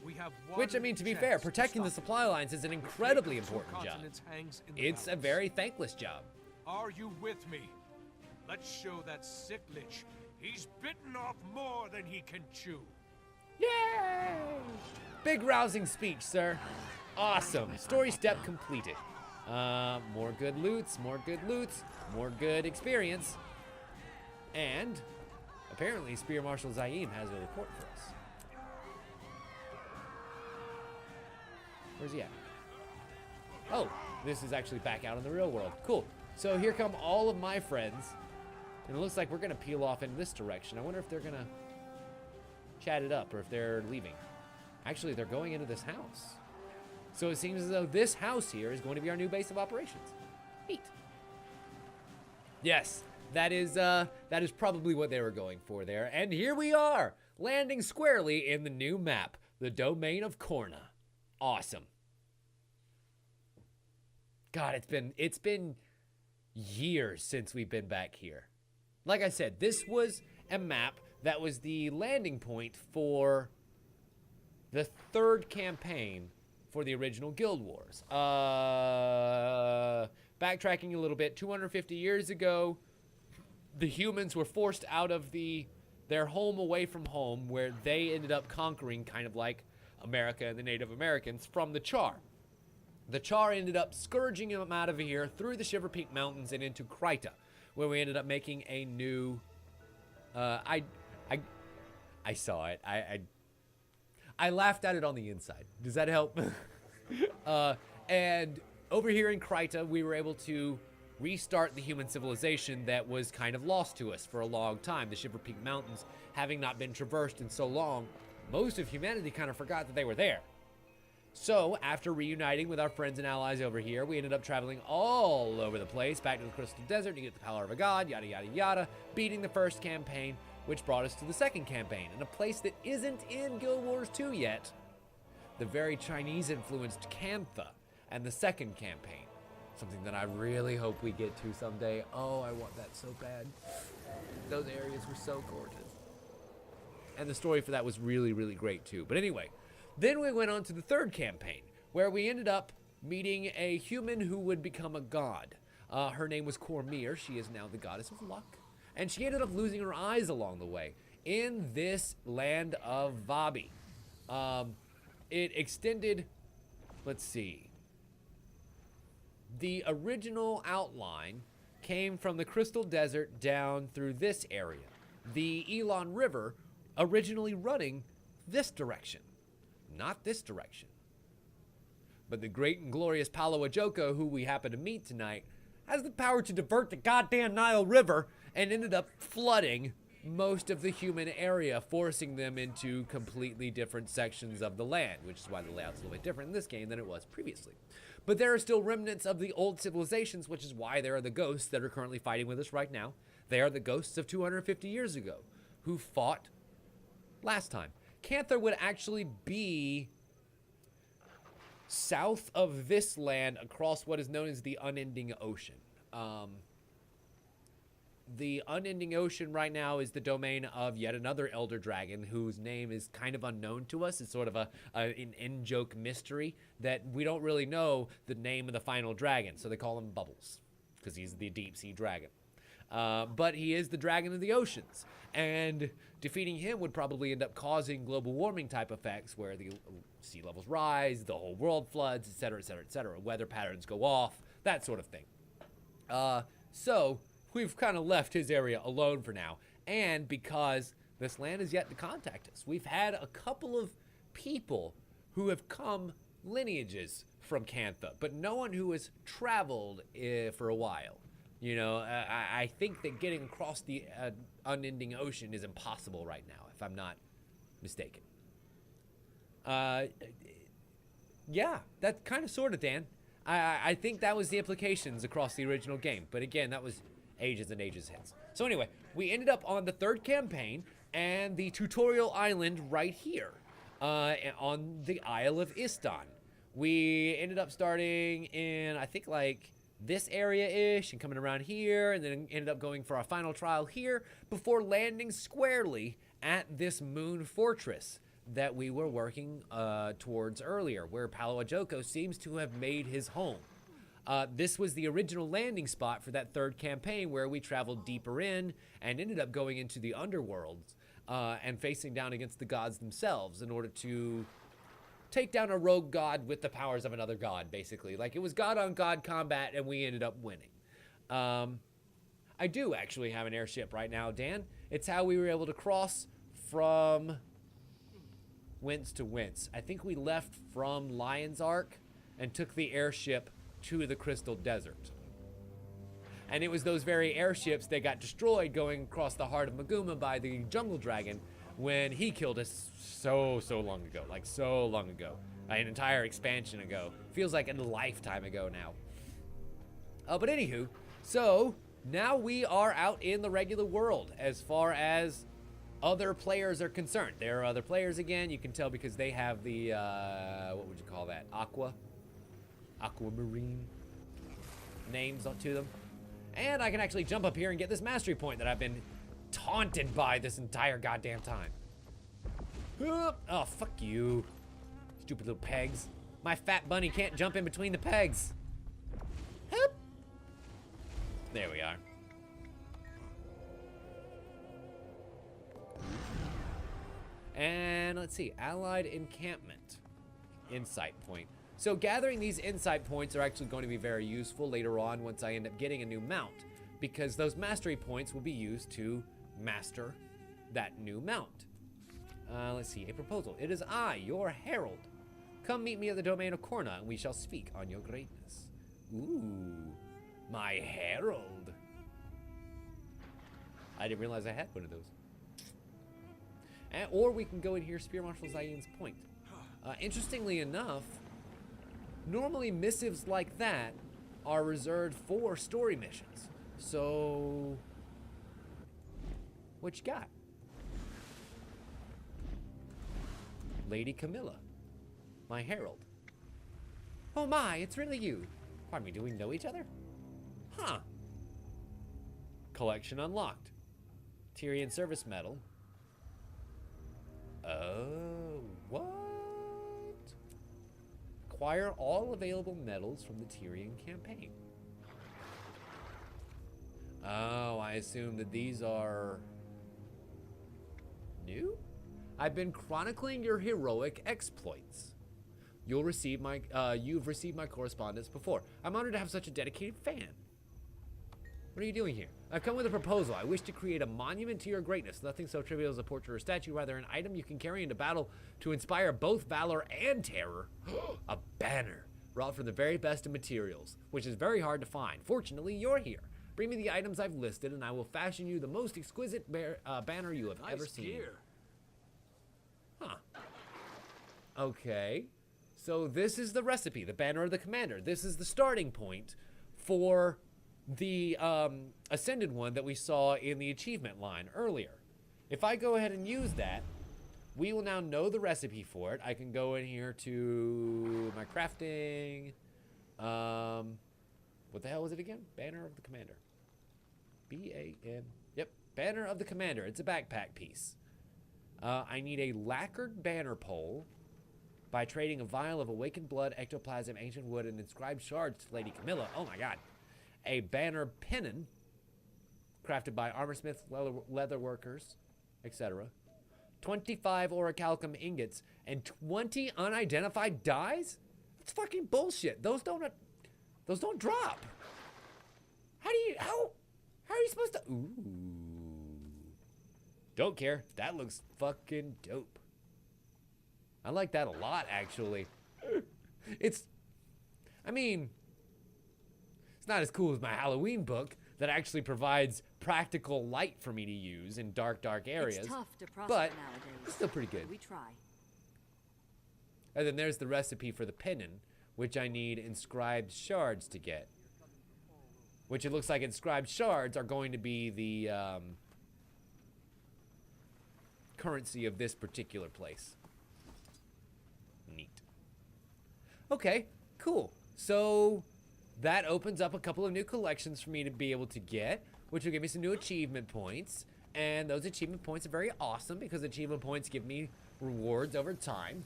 We have Which, I mean, to be fair, protecting the supply lines is an incredibly important job. It's a very thankless job. Are you with me? Let's show that sick Lich. He's bitten off more than he can chew. Yay! Big rousing speech, sir. Awesome. Story step completed. More good loots, more good loots, more good experience. And apparently Spear Marshal Zaim has a report for us. Where's he at? Oh, this is actually back out in the real world. Cool. So here come all of my friends. And it looks like we're going to peel off in this direction. I wonder if they're going to chat it up or if they're leaving. Actually, they're going into this house. So it seems as though this house here is going to be our new base of operations. Neat. Yes, that is probably what they were going for there. And here we are, landing squarely in the new map, the Domain of Korna. awesome. God, it's been years since we've been back here. Like I said, this was a map that was the landing point for the third campaign for the original Guild Wars. Backtracking a little bit, 250 years ago, the humans were forced out of their home away from home, where they ended up conquering, kind of like America and the Native Americans, from the Char. The Char ended up scourging them out of here through the Shiver Peak Mountains and into Kryta, where we ended up making a new. I saw it. I laughed at it on the inside. Does that help? And over here in Kryta, we were able to restart the human civilization that was kind of lost to us for a long time. The Shiver Peak Mountains, having not been traversed in so long, most of humanity kind of forgot that they were there. So, after reuniting with our friends and allies over here, we ended up traveling all over the place, back to the Crystal Desert to get the power of a god, yada yada yada, beating the first campaign, which brought us to the second campaign, in a place that isn't in Guild Wars 2 yet. The very Chinese-influenced Cantha, and the second campaign. Something that I really hope we get to someday. Oh, I want that so bad. Those areas were so gorgeous. And the story for that was really, really great too. But anyway, then we went on to the third campaign, where we ended up meeting a human who would become a god. Her name was Cormir. She is now the goddess of luck. And she ended up losing her eyes along the way in this land of Vabi. It extended, let's see. The original outline came from the Crystal Desert down through this area. The Elon River originally running this direction. Not this direction. But the great and glorious Palo Ajoko, who we happen to meet tonight, has the power to divert the goddamn Nile River and ended up flooding most of the human area, forcing them into completely different sections of the land, which is why the layout's a little bit different in this game than it was previously. But there are still remnants of the old civilizations, which is why there are the ghosts that are currently fighting with us right now. They are the ghosts of 250 years ago, who fought last time. Cantha would actually be south of this land across what is known as the Unending Ocean. The Unending Ocean right now is the domain of yet another Elder Dragon whose name is kind of unknown to us. It's sort of an in-joke mystery that we don't really know the name of the final dragon, so they call him Bubbles because he's the deep-sea dragon. But he is the dragon of the oceans, and defeating him would probably end up causing global warming type effects where the sea levels rise, the whole world floods, etc., etc., etc. Weather patterns go off, that sort of thing. So we've kind of left his area alone for now, and because this land is yet to contact us, we've had a couple of people who have come lineages from Cantha, but no one who has traveled for a while. You know, I think that getting across the unending ocean is impossible right now, if I'm not mistaken. Yeah, that's kind of sort of, Dan. I think that was the implications across the original game, but again, that was ages and ages hence. So anyway, we ended up on the third campaign and the tutorial island right here on the Isle of Istan. We ended up starting in, I think, like this area-ish and coming around here, and then ended up going for our final trial here before landing squarely at this moon fortress that we were working towards earlier, where Palo Ajoko seems to have made his home. This was the original landing spot for that third campaign where we traveled deeper in and ended up going into the underworlds and facing down against the gods themselves in order to take down a rogue god with the powers of another god, basically. Like, it was god on god combat, and we ended up winning. I do actually have an airship right now, Dan. It's how we were able to cross from whence to whence. I think we left from Lion's Ark and took the airship to the Crystal Desert. And it was those very airships that got destroyed going across the heart of Maguma by the Jungle Dragon when he killed us so long ago. Like, so long ago. An entire expansion ago. Feels like a lifetime ago now. But anywho, so now we are out in the regular world as far as other players are concerned. There are other players again. You can tell because they have the, what would you call that? Aquamarine names to them. And I can actually jump up here and get this mastery point that I've been taunted by this entire goddamn time. Oh, fuck you. Stupid little pegs. My fat bunny can't jump in between the pegs. Hup. There we are. And let's see, allied encampment. Insight point. So gathering these insight points are actually going to be very useful later on once I end up getting a new mount, because those mastery points will be used to master that new mount. Let's see, a proposal. It is I, your herald. Come meet me at the domain of Korna, and we shall speak on your greatness. Ooh, my herald. I didn't realize I had one of those. Or we can go in here, Spear Marshal Zain's point. Interestingly enough, normally missives like that are reserved for story missions. So, what you got? Lady Camilla, my herald. Oh my, it's really you. Pardon me, do we know each other? Huh. Collection unlocked. Tyrian service medal. Oh, what? Acquire all available medals from the Tyrian campaign. Oh, I assume that these are new? I've been chronicling your heroic exploits. You've received my correspondence before. I'm honored to have such a dedicated fan. What are you doing here? I've come with a proposal. I wish to create a monument to your greatness. Nothing so trivial as a portrait or statue, rather an item you can carry into battle to inspire both valor and terror. A banner, wrought from the very best of materials, which is very hard to find. Fortunately, you're here. Bring me the items I've listed, and I will fashion you the most exquisite banner you have ever seen. Gear. Huh. Okay. So this is the recipe, the banner of the commander. This is the starting point for the ascended one that we saw in the achievement line earlier. If I go ahead and use that, we will now know the recipe for it. I can go in here to my crafting. What the hell was it again? Banner of the Commander. B-A-N. Yep, Banner of the Commander. It's a backpack piece. I need a lacquered banner pole by trading a vial of awakened blood, ectoplasm, ancient wood, and inscribed shards to Lady Camilla. Oh my god. A banner pennon, crafted by armorsmiths, leather workers, etc. 25 orichalcum ingots, and 20 unidentified dies? That's fucking bullshit. Those don't drop. How are you supposed to? Ooh. Don't care. That looks fucking dope. I like that a lot, actually. It's not as cool as my Halloween book that actually provides practical light for me to use in dark areas. It's tough to prosper but nowadays. It's still pretty good. We try. And then there's the recipe for the pennon, which I need inscribed shards to get. Which it looks like inscribed shards are going to be the currency of this particular place. Neat. Okay, cool. So that opens up a couple of new collections for me to be able to get, which will give me some new achievement points. And those achievement points are very awesome because achievement points give me rewards over time.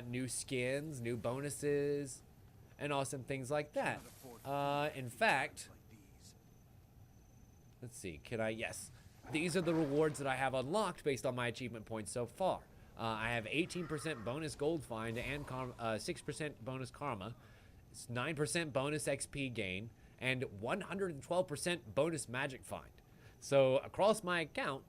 New skins, new bonuses, and awesome things like that. In fact, let's see, yes. These are the rewards that I have unlocked based on my achievement points so far. I have 18% bonus gold find and 6% bonus karma. It's 9% bonus XP gain, and 112% bonus magic find. So across my account,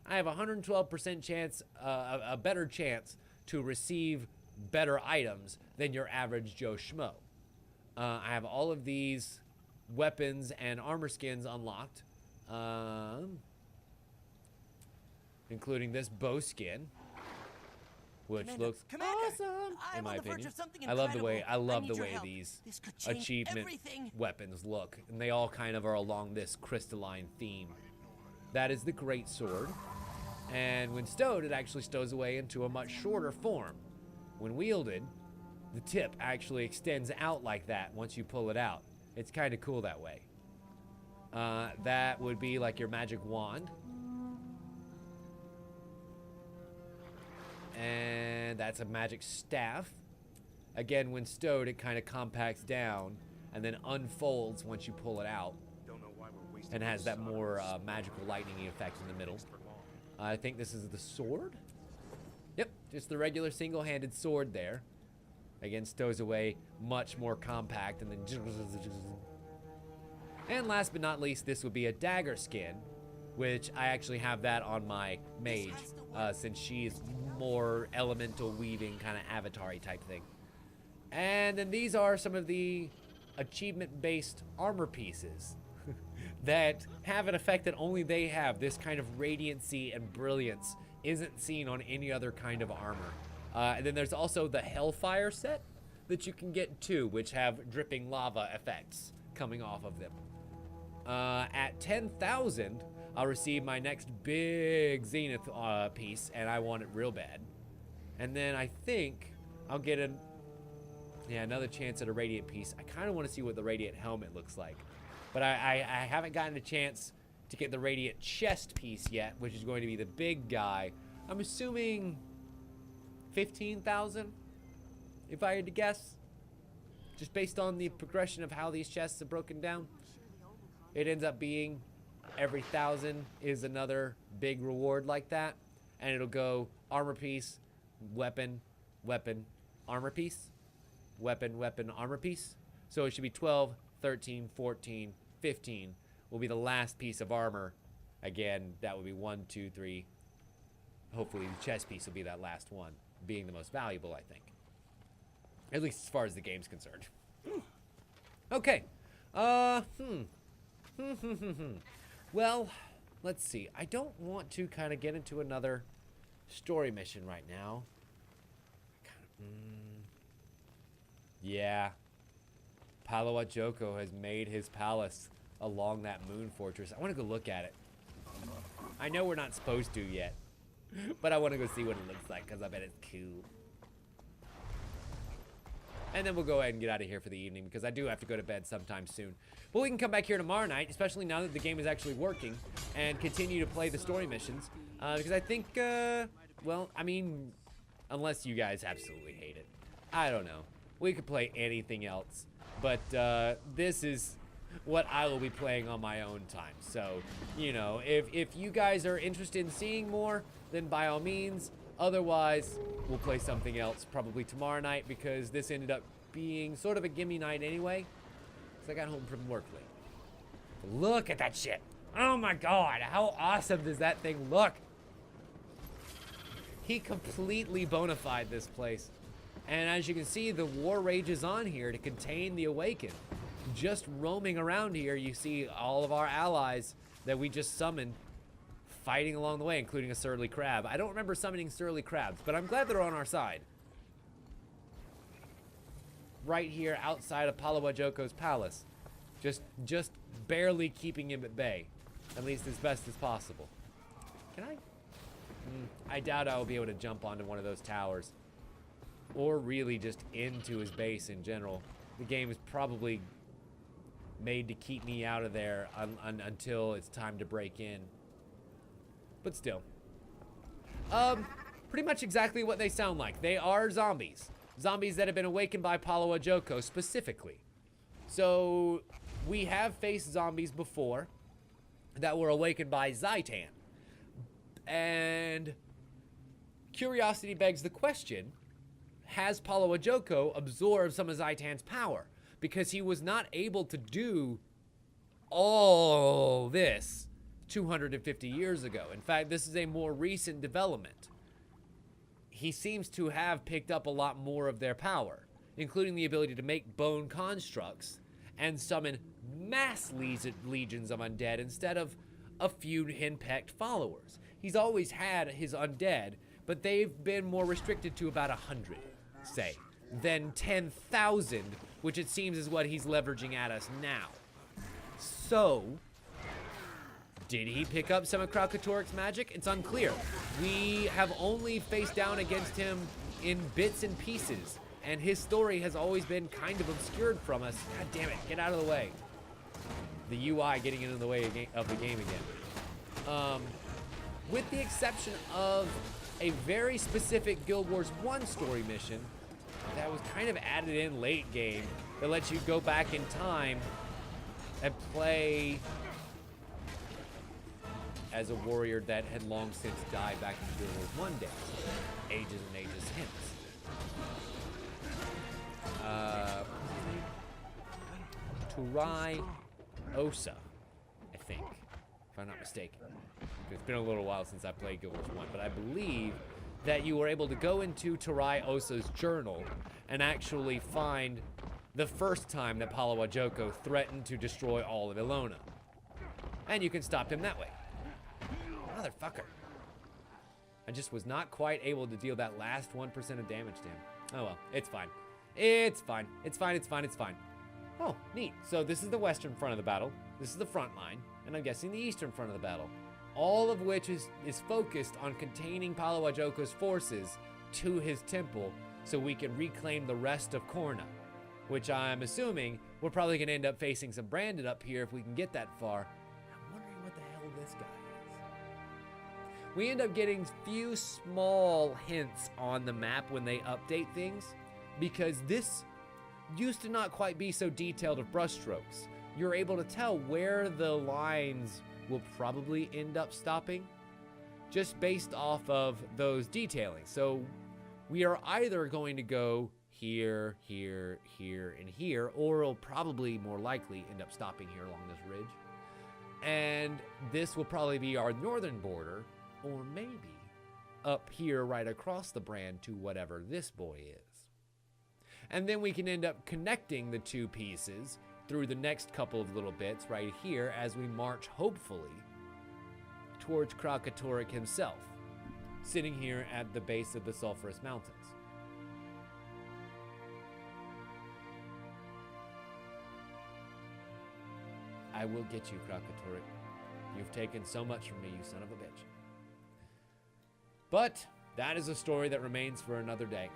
I have 112% chance, a better chance to receive better items than your average Joe Schmo. I have all of these weapons and armor skins unlocked, including this bow skin, which looks awesome in my opinion. I love the way these achievement weapons look, and they all kind of are along this crystalline theme. That is the great sword, And when stowed, it actually stows away into a much shorter form. When wielded, the tip actually extends out like that once you pull it out. It's kind of cool that way. That would be like your magic wand. And that's a magic staff. Again, when stowed, it kind of compacts down and then unfolds once you pull it out. And has that more magical lightning effect in the middle. I think this is the sword. Yep, just the regular single-handed sword there. Again, stows away much more compact and then... And last but not least, this would be a dagger skin, which I actually have that on my mage, since she's more elemental weaving kind of avatar-y type thing. And then these are some of the achievement-based armor pieces that have an effect that only they have. This kind of radiancy and brilliance isn't seen on any other kind of armor. And then there's also the Hellfire set that you can get too, which have dripping lava effects coming off of them. At 10,000, I'll receive my next big Zenith piece, and I want it real bad. And then I think I'll get another chance at a Radiant piece. I kind of want to see what the Radiant helmet looks like. But I haven't gotten a chance to get the Radiant chest piece yet, which is going to be the big guy. I'm assuming 15,000, if I had to guess. Just based on the progression of how these chests are broken down. It ends up being every 1,000 is another big reward like that. And it'll go armor piece, weapon, weapon, armor piece, weapon, weapon, armor piece. So it should be 12, 13, 14, 15 will be the last piece of armor. Again, that would be 1, 2, 3. Hopefully the chest piece will be that last one, being the most valuable, I think. At least as far as the game's concerned. Okay. Well, let's see. I don't want to kind of get into another story mission right now. Yeah. Palawa Joko has made his palace along that moon fortress. I want to go look at it. I know we're not supposed to yet, but I want to go see what it looks like because I bet it's cool. And then we'll go ahead and get out of here for the evening because I do have to go to bed sometime soon. But we can come back here tomorrow night, especially now that the game is actually working, and continue to play the story missions. Because I think, well, I mean, unless you guys absolutely hate it. I don't know. We could play anything else. But this is what I will be playing on my own time. So, you know, if you guys are interested in seeing more, then by all means. Otherwise, we'll play something else probably tomorrow night because this ended up being sort of a gimme night anyway. Because I got home from work late. Look at that shit. Oh my god, how awesome does that thing look? He completely bona fide this place. And as you can see, the war rages on here to contain the Awakened. Just roaming around here, you see all of our allies that we just summoned fighting along the way, including a surly crab. I don't remember summoning surly crabs, but I'm glad they're on our side. Right here outside of Palawa Joko's palace. Just barely keeping him at bay. At least as best as possible. Can I? I doubt I will be able to jump onto one of those towers. Or really just into his base in general. The game is probably made to keep me out of there until it's time to break in. But still. Pretty much exactly what they sound like. They are zombies. Zombies that have been awakened by Palawa Joko specifically. So, we have faced zombies before that were awakened by Zaitan. And curiosity begs the question, has Palawa Joko absorbed some of Zaitan's power? Because he was not able to do all this 250 years ago. In fact, this is a more recent development. He seems to have picked up a lot more of their power, including the ability to make bone constructs and summon mass legions of undead instead of a few henpecked followers. He's always had his undead, but they've been more restricted to about 100, say, than 10,000, which it seems is what he's leveraging at us now. So, Did he pick up some of Krakatorik's magic? It's unclear. We have only faced down against him in bits and pieces, and his story has always been kind of obscured from us. God damn it, get out of the way. The UI getting in the way of the game again. With the exception of a very specific Guild Wars 1 story mission that was kind of added in late game that lets you go back in time and play as a warrior that had long since died back in Guild Wars 1 days, ages and ages hence. Turai Osa, I think, if I'm not mistaken. It's been a little while since I played Guild Wars 1, but I believe that you were able to go into Turai Osa's journal and actually find the first time that Palawajoko threatened to destroy all of Ilona. And you can stop him that way. Motherfucker. I just was not quite able to deal that last 1% of damage to him. Oh well, it's fine. It's fine. It's fine, it's fine, it's fine. Oh, neat. So this is the western front of the battle. This is the front line. And I'm guessing the eastern front of the battle. All of which is focused on containing Palawajoko's forces to his temple so we can reclaim the rest of Korna. Which I'm assuming we're probably going to end up facing some Branded up here if we can get that far. I'm wondering what the hell this guy is. We end up getting few small hints on the map when they update things, because this used to not quite be so detailed of brushstrokes. You're able to tell where the lines will probably end up stopping just based off of those detailings. So we are either going to go here, here, here, and here, or it'll probably more likely end up stopping here along this ridge. And this will probably be our northern border, or maybe up here right across the brand to whatever this boy is. And then we can end up connecting the two pieces through the next couple of little bits right here as we march, hopefully, towards Krakatorik himself, sitting here at the base of the Sulphurous Mountains. I will get you, Krakatorik. You've taken so much from me, you son of a bitch. But that is a story that remains for another day.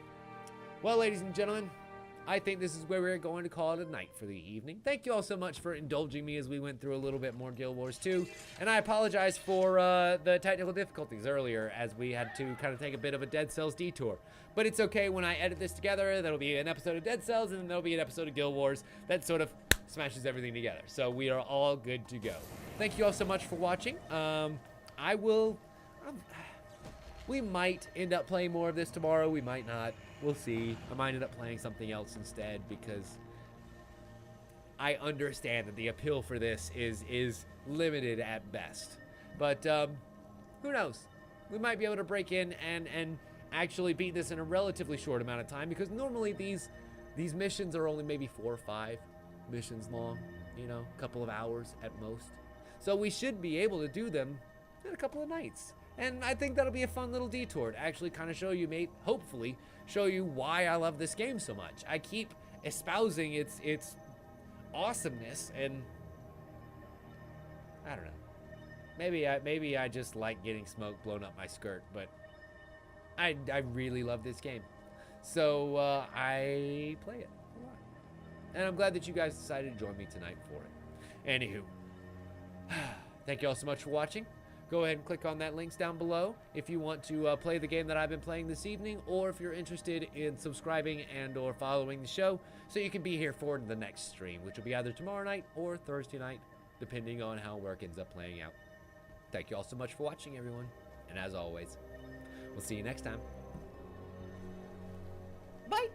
Well, ladies and gentlemen, I think this is where we're going to call it a night for the evening. Thank you all so much for indulging me as we went through a little bit more Guild Wars 2. And I apologize for the technical difficulties earlier as we had to kind of take a bit of a Dead Cells detour. But it's okay, when I edit this together, there'll be an episode of Dead Cells and then there'll be an episode of Guild Wars that sort of smashes everything together. So we are all good to go. Thank you all so much for watching. We might end up playing more of this tomorrow. We might not. We'll see. I might end up playing something else instead because I understand that the appeal for this is limited at best. But who knows? We might be able to break in and actually beat this in a relatively short amount of time, because normally these missions are only maybe 4 or 5 missions long, you know, a couple of hours at most. So we should be able to do them in a couple of nights. And I think that'll be a fun little detour to actually kind of show you, hopefully, show you why I love this game so much. I keep espousing its awesomeness, and I don't know. Maybe I just like getting smoke blown up my skirt, but I really love this game. So I play it a lot. And I'm glad that you guys decided to join me tonight for it. Anywho, thank you all so much for watching. Go ahead and click on that links down below if you want to play the game that I've been playing this evening, or if you're interested in subscribing and or following the show so you can be here for the next stream, which will be either tomorrow night or Thursday night, depending on how work ends up playing out. Thank you all so much for watching, everyone. And as always, we'll see you next time. Bye!